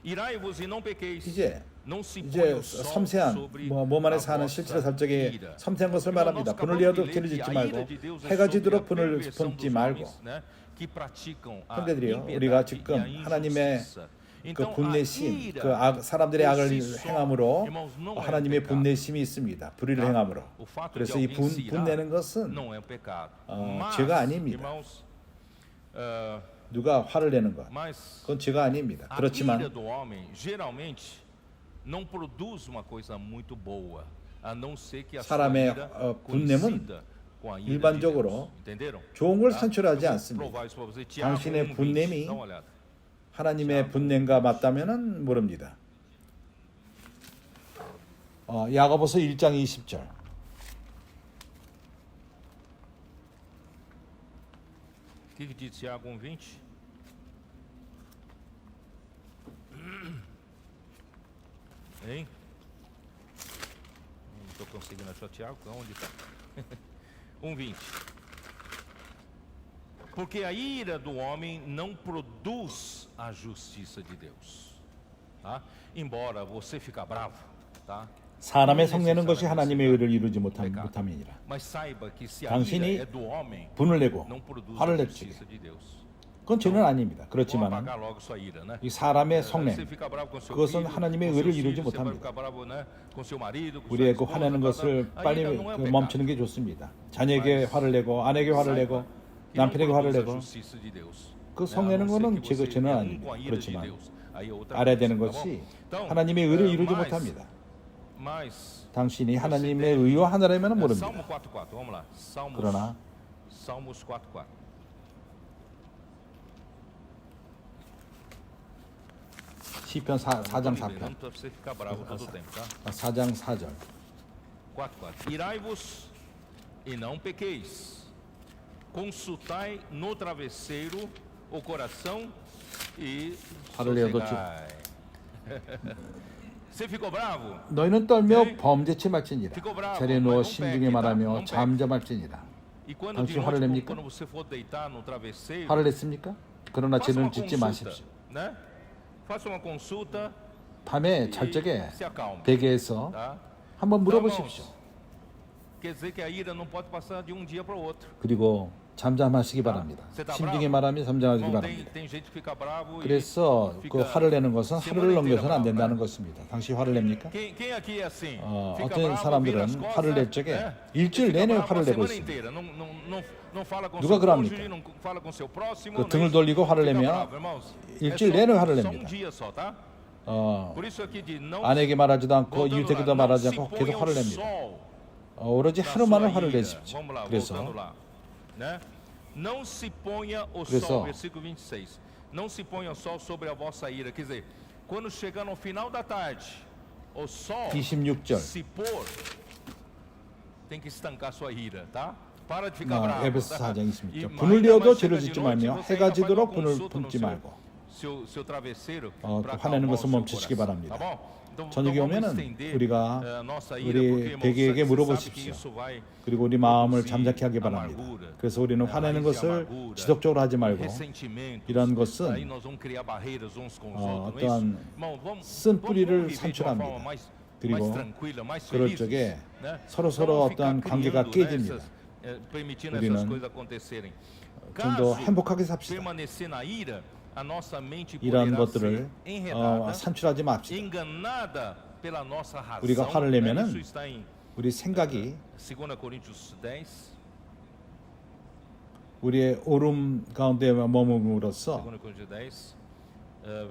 Irai-vos e não pequeis. 이제 Não se 이제 ponha o sol 섬세한 sobre 몸 안에 a 사는 vossa 실체적 사적의 ira. 섬세한 것을 Irmão, 말합니다. nós 분을 acabamos 내어도 de 죄를 ler que 짓지 a 말고 ira de Deus é 해가 sobre a 지도록 분을 perversão 품지 dos 말고 homens, né, que praticam a 형제들이요, impiedade 우리가 e 지금 a 하나님의 injustiça. 그 Então, a 분내심, ira 그 사람들의 por 악을 si só, 행함으로 irmãos, não é um 하나님의 pecado. 분내심이 있습니다. 불의를 tá? 행함으로. O fato de 그래서 이 alguém se irar 분내는 것은 não é um pecado. 어, Mas, 죄가 아닙니다. irmãos, 누가 화를 내는 것, mas 그건 죄가 아닙니다. a ira 그렇지만 do homem geralmente não produz uma coisa muito boa, a não ser que a sua 사람의 ira 분냄은 coincida com a ira de 일반적으로 Deus. Entenderam? 좋은 걸 Tá? 산출하지 Eu vou 않습니다. provar isso para você. Tiago 당신의 1:20. 분냄이 Dá uma olhada. 하나님의 분냄과 맞다면은 모릅니다. 야고보서 1장 20절. O que diz Tiago 1:20? Hein? Não estou conseguindo achar Tiago. Onde está? 1:20. Porque a ira do homem não produz a justiça de Deus. Tá? Embora você fica bravo, tá? 사람의 성내는 것이 하나님의 의를 이루지 못함이니라. Mas saiba que se a 당신이 ira é do homem, 분을 내고 não produz 화를 a 냈지. justiça de Deus. 그건 죄는 아닙니다. Vamos 그렇지만 apagar logo sua ira, né? 이 사람의 Você 성냄, fica bravo com seu 그것은 filho, 하나님의 com 의를 seus 이루지 filhos, você vai 못합니다. ficar bravo, né? Com seu marido, com sua 우리의 그 esposa, 화내는 것을 a 빨리 ira não é um 멈추는 게 좋습니다. 자녀에게 화를 내고 아내에게 화를 내고 que não 남편에게 화를 produz a 내고 justiça de Deus. 그 Né? A 성내는 não ser 거는 que você 죄는 é 아닙니다. com a ira de 그렇지만 Deus. Aí é outra 알아야 coisa, 되는 tá 것이 bom? Então, 하나님의 의를 이루지 mas- 못합니다. mas 당신이 하나님의 의와 하나라면 Salmo 모릅니다. 4:4. Vamos lá. 그러나 Salmos 4:4. 시편 4장 4편. Não para você ficar bravo todo o tempo, tá? 4장 4절. 4:4. Irai-vos e não pequeis. Consultai no travesseiro o coração e 화를 내어도 sossegai. Você ficou bravo? 너희는 떨며 네. 범죄치 말지니라. 자리에 누워 신중히 말하며 잠잠할지니라. E quando de 당신 화를 noite, 냅니까? quando você for deitar no travesseiro, 화를 냈습니까? 그러나 faça uma 죄는 짓지 consulta, 마십시오. né? Faça uma consulta 밤에 잘 적에 e se acalme, 베개에서 tá? 한번 물어보십시오. Quer dizer que a ira não pode passar de um dia para o outro. 그리고 잠잠하시기 바랍니다. 신중히 말하며 잠잠하시기 Irmão, 바랍니다. tem gente que fica bravo e 그래서 그 fica 화를 내는 것은 하루를 semana inteira 넘겨서는 안 bravo, 된다는 né? 것입니다. 당신 화를 냅니까? Quem aqui é assim? Fica 어떤 bravo, vira as 사람들은 costas, 화를 낼 적에 né? 일주일 Fica 내내 bravo 화를 a 내고 semana 있습니다. inteira. Não fala com 누가 seu 그럽니까? cônjuge, não fala com seu próximo. 그 né? 등을 돌리고 화를 Fica 내면 bravo, irmãos. 일주일 É 내내 só, 화를 só 냅니다. dia só, tá? Por isso aqui de não 아내에게 말하지도 않고 voltando 이웃에게도 lá, não 말하지 se 않고 ponha 계속 화를 o 냅니다. sol 오로지 na 하루만을 sua 화를 ira. 내십시오. Vamos lá, 그래서 voltando lá, né? Não se ponha o 그래서 sol, versículo 26. Não se ponha o sol sobre a vossa ira. Quer dizer, quando chegar no final da tarde, o sol 26절. se pôr, tem que estancar sua ira, tá? Para de ficar bravo. 에베소 tá? 4장 E 26절. ainda 분을 mais 내어도 chega 죄를 de 짓지 noite, 말며 você 해가 ainda faz uma 지도록 분을 consulta no 품지 말고 seu travesseiro 그 para 화내는 acalmar o 것을 seu 멈추시기 coração, 바랍니다. tá bom? Então, 저녁에 vamos 오면은 estender, 우리가 a nossa ira, 우리 porque, irmãos, 베개에게 você sabe que 물어보십시오. isso vai 그리고 우리 마음을 produzir 잠잠케 하기 바랍니다. amargura, 그래서 우리는 화내는 raiz de 것을 amargura, 지속적으로 하지 말고 ressentimentos. 이런 것은 Aí nós vamos criar barreiras uns com os outros, não é 어떠한 isso? Irmão, vamos 쓴 뿌리를 viver de uma 산출합니다. forma mais 그리고 tranquila, mais 그럴 feliz, 적에 né? 서로서로 Não vamos ficar 어떤 관계가 criando, né, 깨집니다. permitindo essas 우리는 coisas acontecerem. 좀 더 Caso 행복하게 삽시다. permanecer na ira, a nossa mente 이런 poderá 것들을 ser enredada, 산출하지 맙시다. enganada pela nossa razão. 우리가 화를 né? 내면은 Isso está em 우리 생각이 2 Coríntios 10, 우리의 오름 가운데 머물므로써 2 Coríntios 10,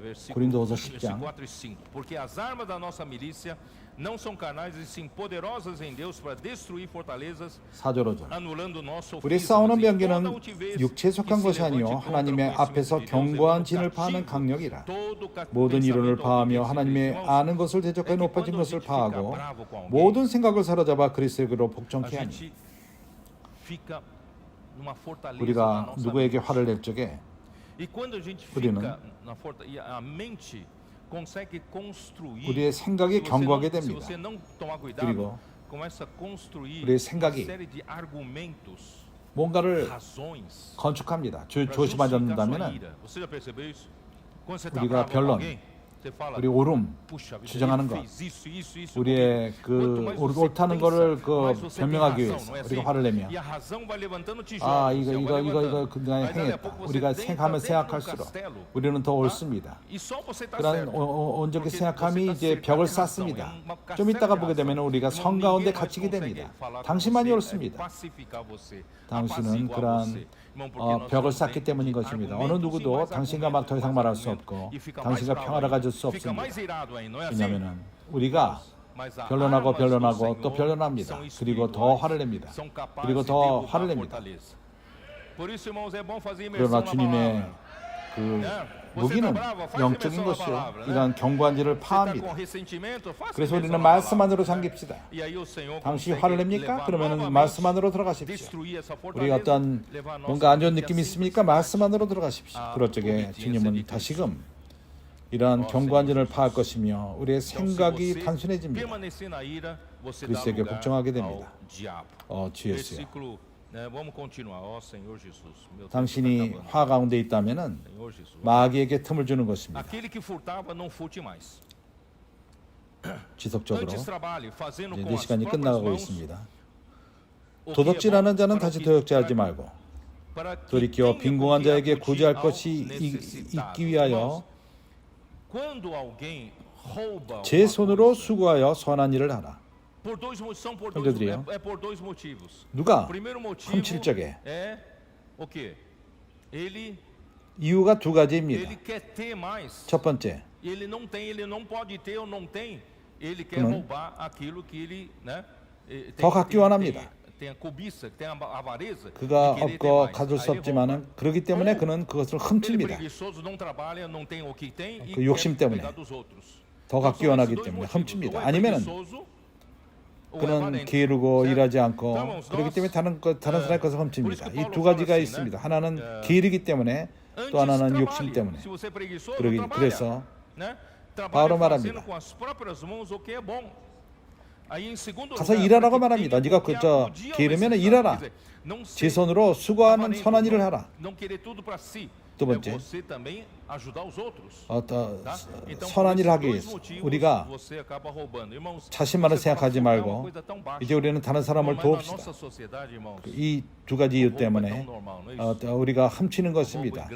versículo 고린도후서 10장. 4 e 5. Porque as armas da nossa milícia não são carnais e sim poderosas em Deus para destruir fortalezas, 4절로절. anulando nosso 우리 싸우는 병기는 육체에 속한 것이 아니요 하나님의 앞에서 견고한 진을 파하는 강력이라. 모든 이론을 파하며 하나님의 아는 것을 대적하여 높아진 것을 파하고 모든 생각을 사로잡아 그리스도로 복종케 하니. 우리가 누구에게 화를 낼 적에 우리는 우리의 생각이 견고하게 됩니다. 그리고 우리의 생각이 뭔가를 건축합니다. 조심하지 않는다면 우리가 변론, 우리 옳음 주장하는 것, 우리의 그 옳다는 것을 변명하기 위해서 우리가 화를 내면 이거 그냥 행했다. 우리가 생각하면 생각할수록 우리는 더 옳습니다. 그런 온전히 생각함이 이제 벽을 쌓습니다. 좀 이따가 보게 되면 우리가 성 가운데 갇히게 됩니다. 당신만이 옳습니다. 당신은 그러한 벽을 쌓기 때문인 것입니다. 어느 누구도 당신과 막 더 이상 말할 수 없고 당신과 평화를 가질 수 없습니다. 왜냐하면 우리가 변론하고 또 변론합니다. 그리고 더 화를 냅니다. 그리고 더 화를 냅니다. 그러나 주님의 그 무기는 영적인 것이요. 이러한 견고한지를 파합니다. 그래서 우리는 말씀 안으로 잠깁시다. 당신이 화를 냅니까? 그러면 말씀 안으로 들어가십시오. 우리가 어떤 뭔가 안 좋은 느낌이 있습니까? 말씀 안으로 들어가십시오. 그럴 적에 주님은 다시금 이러한 견고한지를 파할 것이며 우리의 생각이 단순해집니다. 그리스도에게 복종하게 됩니다. 주 예수여, 당신이 화 가운데 있다면은 마귀에게 틈을 주는 것입니다. 지속적으로 이제 내 시간이 끝나가고 있습니다. 도덕질하는 자는 다시 도덕질하지 말고 돌이켜 빈궁한 자에게 구제할 것이 있기 위하여 제 손으로 수고하여 선한 일을 하라. 형제들이요, 누가 훔칠 적에 이유가 두 가지입니다. 첫 번째, 그는 더 갖기 원합니다. 그가 없고 가질 수 없지만은 그렇기 때문에 그는 그것을 훔칩니다. 그 욕심 때문에, 더 갖기 원하기 때문에 훔칩니다. 아니면은 그는 게으르고 일하지 않고 그렇기 때문에 다른 사람의 것을 훔칩니다. 이 두 가지가 있습니다. 하나는 게으르기 때문에, 또 하나는 욕심 때문에. 그래서 바로 말합니다. 가서 일하라고 말합니다. 네가 게으르면 일하라. 제 손으로 수고하는 선한 일을 하라. 두 번째, 선한 일을 하기 위해서 우리가 자신만을 생각하지 말고 이제 우리는 다른 사람을 도웁시다. 이 두 가지 이유 때문에 우리가 훔치는 것입니다.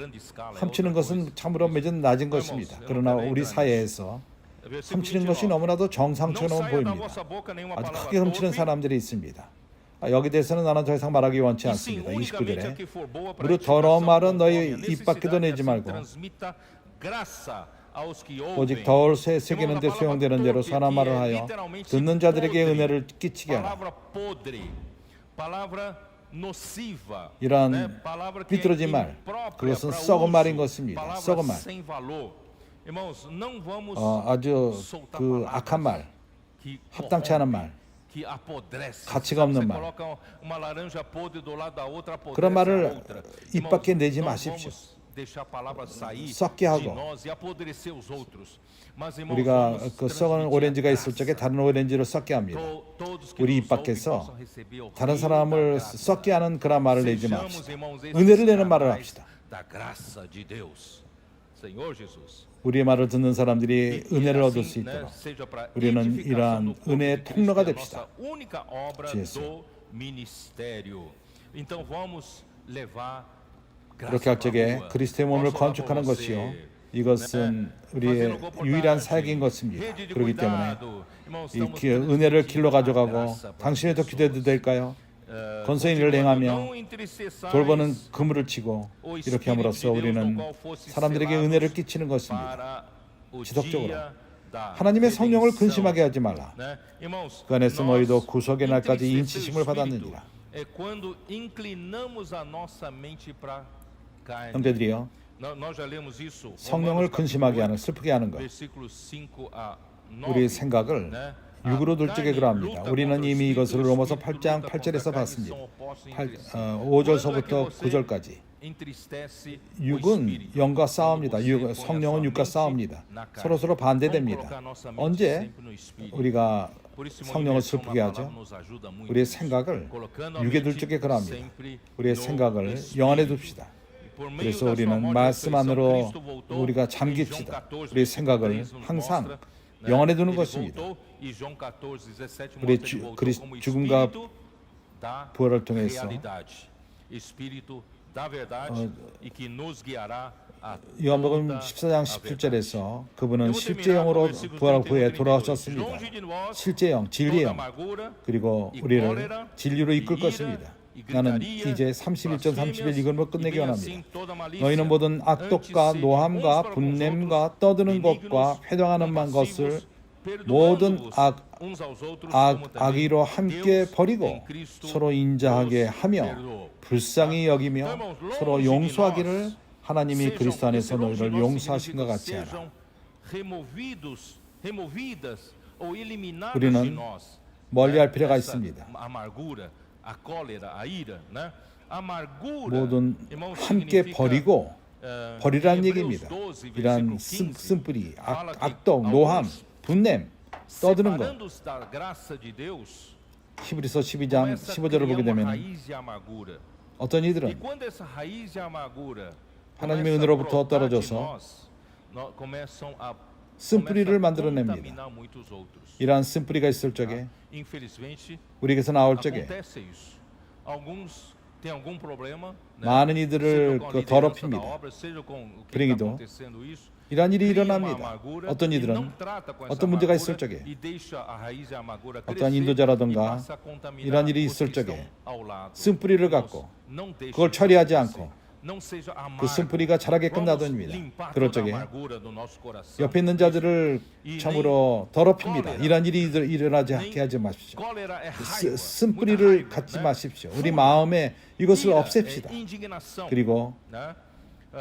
훔치는 것은 참으로 매우 낮은 것입니다. 그러나 우리 사회에서 훔치는 것이 너무나도 정상처럼 보입니다. 아주 크게 훔치는 사람들이 있습니다. 여기 대해서는 나는 더 이상 말하기 원치 않습니다. 29절에 무릇 더러운 말은 너희 입 밖에도 내지 말고 오직 덜 새기는 데 소용되는 대로 선한 말을 하여 듣는 자들에게 은혜를 끼치게 하라. 이러한 삐뚤어진 말, 그것은 썩은 말인 것입니다. 썩은 말, 아주 그 악한 말, 합당치 않은 말, 가치가 없는 말, 그런 말을 입 밖에 내지 마십시오. 썩게 하고, 우리가 그 썩은 오렌지가 있을 적에 다른 오렌지를 썩게 합니다. 우리 입 밖에서 다른 사람을 썩게 하는 그런 말을 내지 맙시다. 은혜를 내는 말을 합시다. 우리의 말을 듣는 사람들이 은혜를 얻을 수 있도록 우리는 이러한 은혜의 통로가 됩시다. 주 예수. 그렇게 할 적에 그리스도의 몸을 건축하는 것이요, 이것은 우리의 유일한 사역인 것입니다. 그렇기 때문에 이 은혜를 길로 가져가고 당신의 더 기대도 될까요? 권세인 일을 행하며 돌보는 그물을 치고 이렇게 함으로써 우리는 사람들에게 은혜를 끼치는 것입니다. 지속적으로 하나님의 성령을 근심하게 하지 말라. né? Irmãos, 그 안에서 너희도 구속의 날까지 entristecer o 인치심을 espírito 받았느니라. é quando inclinamos a nossa mente para carne. 형제들이여, Nós já lemos isso. 성령을 Romanos 근심하게 capítulo 하는, 슬프게 하는 것, 8, versículos 5 a 9. 우리의 생각을 né? 육으로 A 둘 적에 carne 그러합니다. luta 우리는 contra o 이미 espírito, 이것을 o 로마서 espírito 8장 luta contra a 8절에서 carne, 봤습니다. são opostos entre si. 5절서부터 9절까지 entristece o 육은 espírito. 영과 싸웁니다. Quando você põe a 성령은 sua 육과 mente 싸웁니다. na carne. 서로서로 Vamos 반대됩니다. colocar nossa mente 언제 sempre no espírito. 우리가 Por isso, irmão, 성령을 imersão na 슬프게 하죠? palavra nos ajuda muito 우리의 nisso. 생각을 Colocando a 육에 둘 mente 적에 그러합니다. sempre 우리의 no 생각을 espírito. 영 안에 둡시다. Por meio 그래서 da sua 우리는 morte e 말씀 ressurreição, 안으로 Cristo voltou. 우리가 Em João 잠깁시다. 14, 우리의 생각을 versículo 3 nos 항상 mostra, né? 영 안에 두는 Ele 것입니다. voltou, e João 14, 17 우리의 mostra ele voltou como 죽음과 espírito da 부활을 통해서 realidade. Espírito da verdade e que nos guiará a 요한복음 toda 14장 a verdade. 17절에서 그분은 Eu vou 실제 terminar com o 영으로 versículo 부활 31, 후에 32. 돌아오셨습니다. Longe de nós 실제 영, 진리의 toda 영, amargura, 그리고 이 우리를 콜레라, 진리로 이끌 이 것입니다. 이 나는 gritaria, 이제 31절, 31절 이걸로 끝내기 e bem 원합니다. assim toda malícia, 너희는 모든 악독과 antes 노함과 sede uns para com os 분냄과 outros, 떠드는 benignos, 것과 회당하는 만 것을 compassivos, 모든 perdoando-vos uns aos outros, como também 악의로 함께 Deus 버리고 em Cristo 서로 인자하게 vos 하며 perdoou. 불쌍히 여기며 Então, irmãos, 서로 longe de 용서하기를 nós, 하나님이 sejam- 그리스도 안에서 esse longe de 너희를 nós 용서하신 것 significa 같이 하라. sejam removidas ou eliminadas 우리는 de nós. 멀리할 필요가 essa 있습니다. amargura, a cólera, a ira, né? Amargura, 모든 irmãos, 함께 significa, 버리고 버리라는 em Hebreus 얘기입니다. 12, 이런 versículo 15, 쓴뿌리, fala que 악독, 노함, alguns, 분냄, 떠드는 것. separando-se da graça de Deus, 히브리서 12장 começa a 15절을 criar 보게 uma 되면 raiz de amargura. 어떤 E 이들은 quando essa raiz de amargura 하나님의 começa a 은혜로부터 brotar de 떨어져서 nós, começam a 쓴뿌리를 começa a 만들어냅니다. contaminar muitos outros. 이러한 쓴뿌리가 있을 적에 Infelizmente, 우리에게서 나올 적에 acontece isso. Alguns têm algum problema, né? 많은 Seja 이들을 com a 그 liderança da 더럽힙니다. obra, seja com o que está 불행히도 acontecendo isso. 이러한 일이 Cria uma 일어납니다. amargura 어떤 e 이들은 não trata com essa 어떤 문제가 amargura 있을 적에 e deixa a raiz de amargura 어떠한 crescer 인도자라든가 e passa a contaminar 이러한 일이 os 있을 que 적에 estão ao lado. 쓴뿌리를 Irmãos, 갖고 não deixe 그걸 isso 처리하지 acontecer. 않고 Não seja amargo. 그 쓴뿌리가 자라게 Vamos 끝나듭니다. limpar 그럴 toda a 적에 amargura do nosso coração. 옆에 있는 자들을 참으로 더럽힙니다. 이러한 일이 일어나지 않게 하지 마십시오. Cólera é raiva, 쓴뿌리를 muita raiva, 갖지 né? 마십시오. 우리 마음에 이것을 Ira 없앱시다. é indignação, 그리고 né?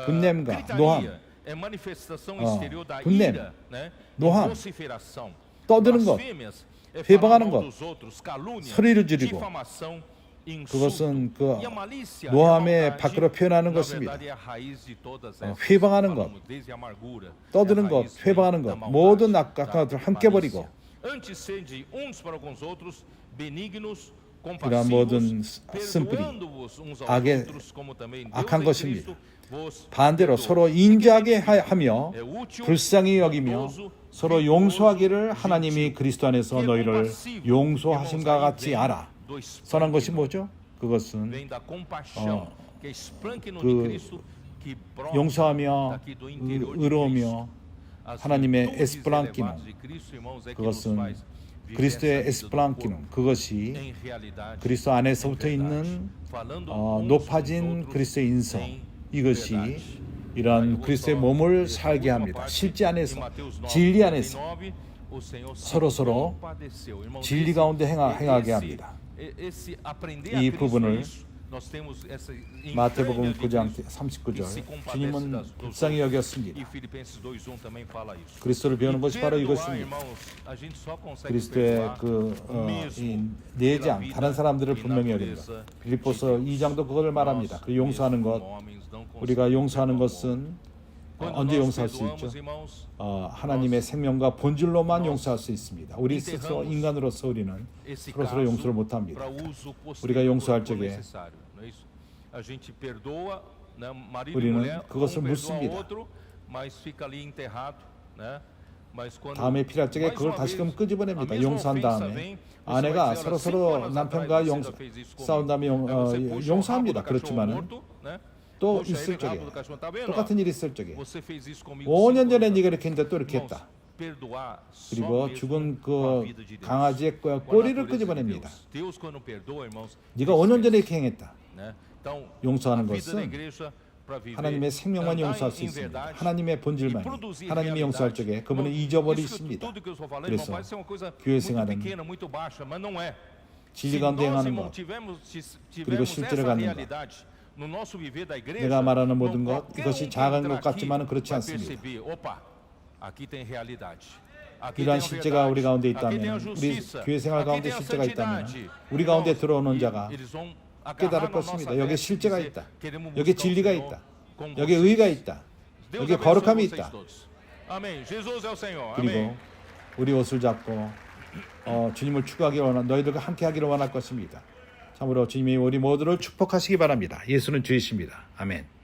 분냄과 gritaria 노함, é manifestação 어, exterior da 분냄, ira, né? 노함, vociferação, 떠드는 것, blasfêmias, é 회방하는 falar mal 것, dos outros, calúnia, 소리를 지르고, difamação, insulto. 그것은 그 E a malícia, 노함의 a maldade, 밖으로 표현하는 na 것입니다. verdade, é a raiz de todas essas. 회방하는 것, Falamos desde a amargura, 떠드는 é a 것, raiz 회방하는 da 것, maldade, 모든 da 악한 것들 함께 malícia. 버리고 Antes sede uns para com os outros, benignos, 이러한 모든 compassivos, 쓴뿌리, perdoando-vos uns aos 악의 outros, como também Deus 악한 em 것입니다. Cristo vos 반대로 perdoou. 서로 인자하게 하며 É útil, 불쌍히 여기며 bondoso, 서로 virtuoso, 용서하기를 하나님이 gentil, 그리스도 안에서 que é 너희를 compassivo. 용서하신가 Irmãos, aí 같이 vem 알아. do 선한 것이 esplêndido, 뭐죠? 그것은 vem da compaixão, que é esplêndido 그 de Cristo, que brota 용서하며 daqui do interior de 의로우며 Cristo. As 하나님의 virtudes 에스플랑키노, elevadas de Cristo, irmãos, é que nos 그것은 faz viver 그리스도의 essa vida do 에스플랑키눔, corpo 그것이 em realidade, 그리스도 안에서부터 em verdade, 있는 falando uns 높아진 com os outros 그리스도의 인성, em 이것이 verdade. 이러한 그리스도의 몸을 살게 합니다. 실제 안에서, 진리 안에서 서로서로 진리 가운데 행하게 합니다. 이 부분을 마태복음 9장 39절 주님은 불쌍히 여겼습니다. 그리스도를 배우는 것이 바로 이것입니다. 그리스도의 이 내장, 다른 사람들을 분명히 여깁니다. 빌립보서 2장도 그것을 말합니다. 그 용서하는 것, 우리가 용서하는 것은 언제 용서할 수 있죠? 하나님의 생명과 본질로만 용서할 수 있습니다. 우리 스스로 인간으로서 우리는 서로서로 용서를 못합니다. 우리가 용서할 적에 우리는 그것을 묻습니다. 다음에 필요할 적에 그걸 다시금 끄집어냅니다. 용서한 다음에 아내가 서로서로 남편과 싸운 다음에 용서합니다. 그렇지만은 또 있을 적에 똑같은 일이 있을 적에 5년 전에 네가 이렇게 했는데 또 이렇게 했다. 그리고 죽은 그 강아지의 꼬리를 끄집어냅니다. 네가 5년 전에 이렇게 행했다. 용서하는 것은 하나님의 생명만 용서할 수 있습니다. 하나님의 본질만이 하나님이 용서할 적에 그분은 잊어버리십니다. 그래서 교회 생활은 진리 가운데 행하는 것, 그리고 실제를 갖는 것, 내가 말하는 모든 것, 이것이 작은 것 같지만 그렇지 않습니다. 이러한 실제가 우리 가운데 있다면, 우리 교회 생활 가운데 실제가 있다면 우리 가운데 들어오는 자가 깨달을 것입니다. 여기에 실제가 있다. 여기에 진리가 있다. 여기에 의가 있다. 여기에 거룩함이 있다. 그리고 우리 옷을 잡고 주님을 추구하기 원한 너희들과 함께하기를 원할 것입니다. 참으로 주님이 우리 모두를 축복하시기 바랍니다. 예수는 주이십니다. 아멘.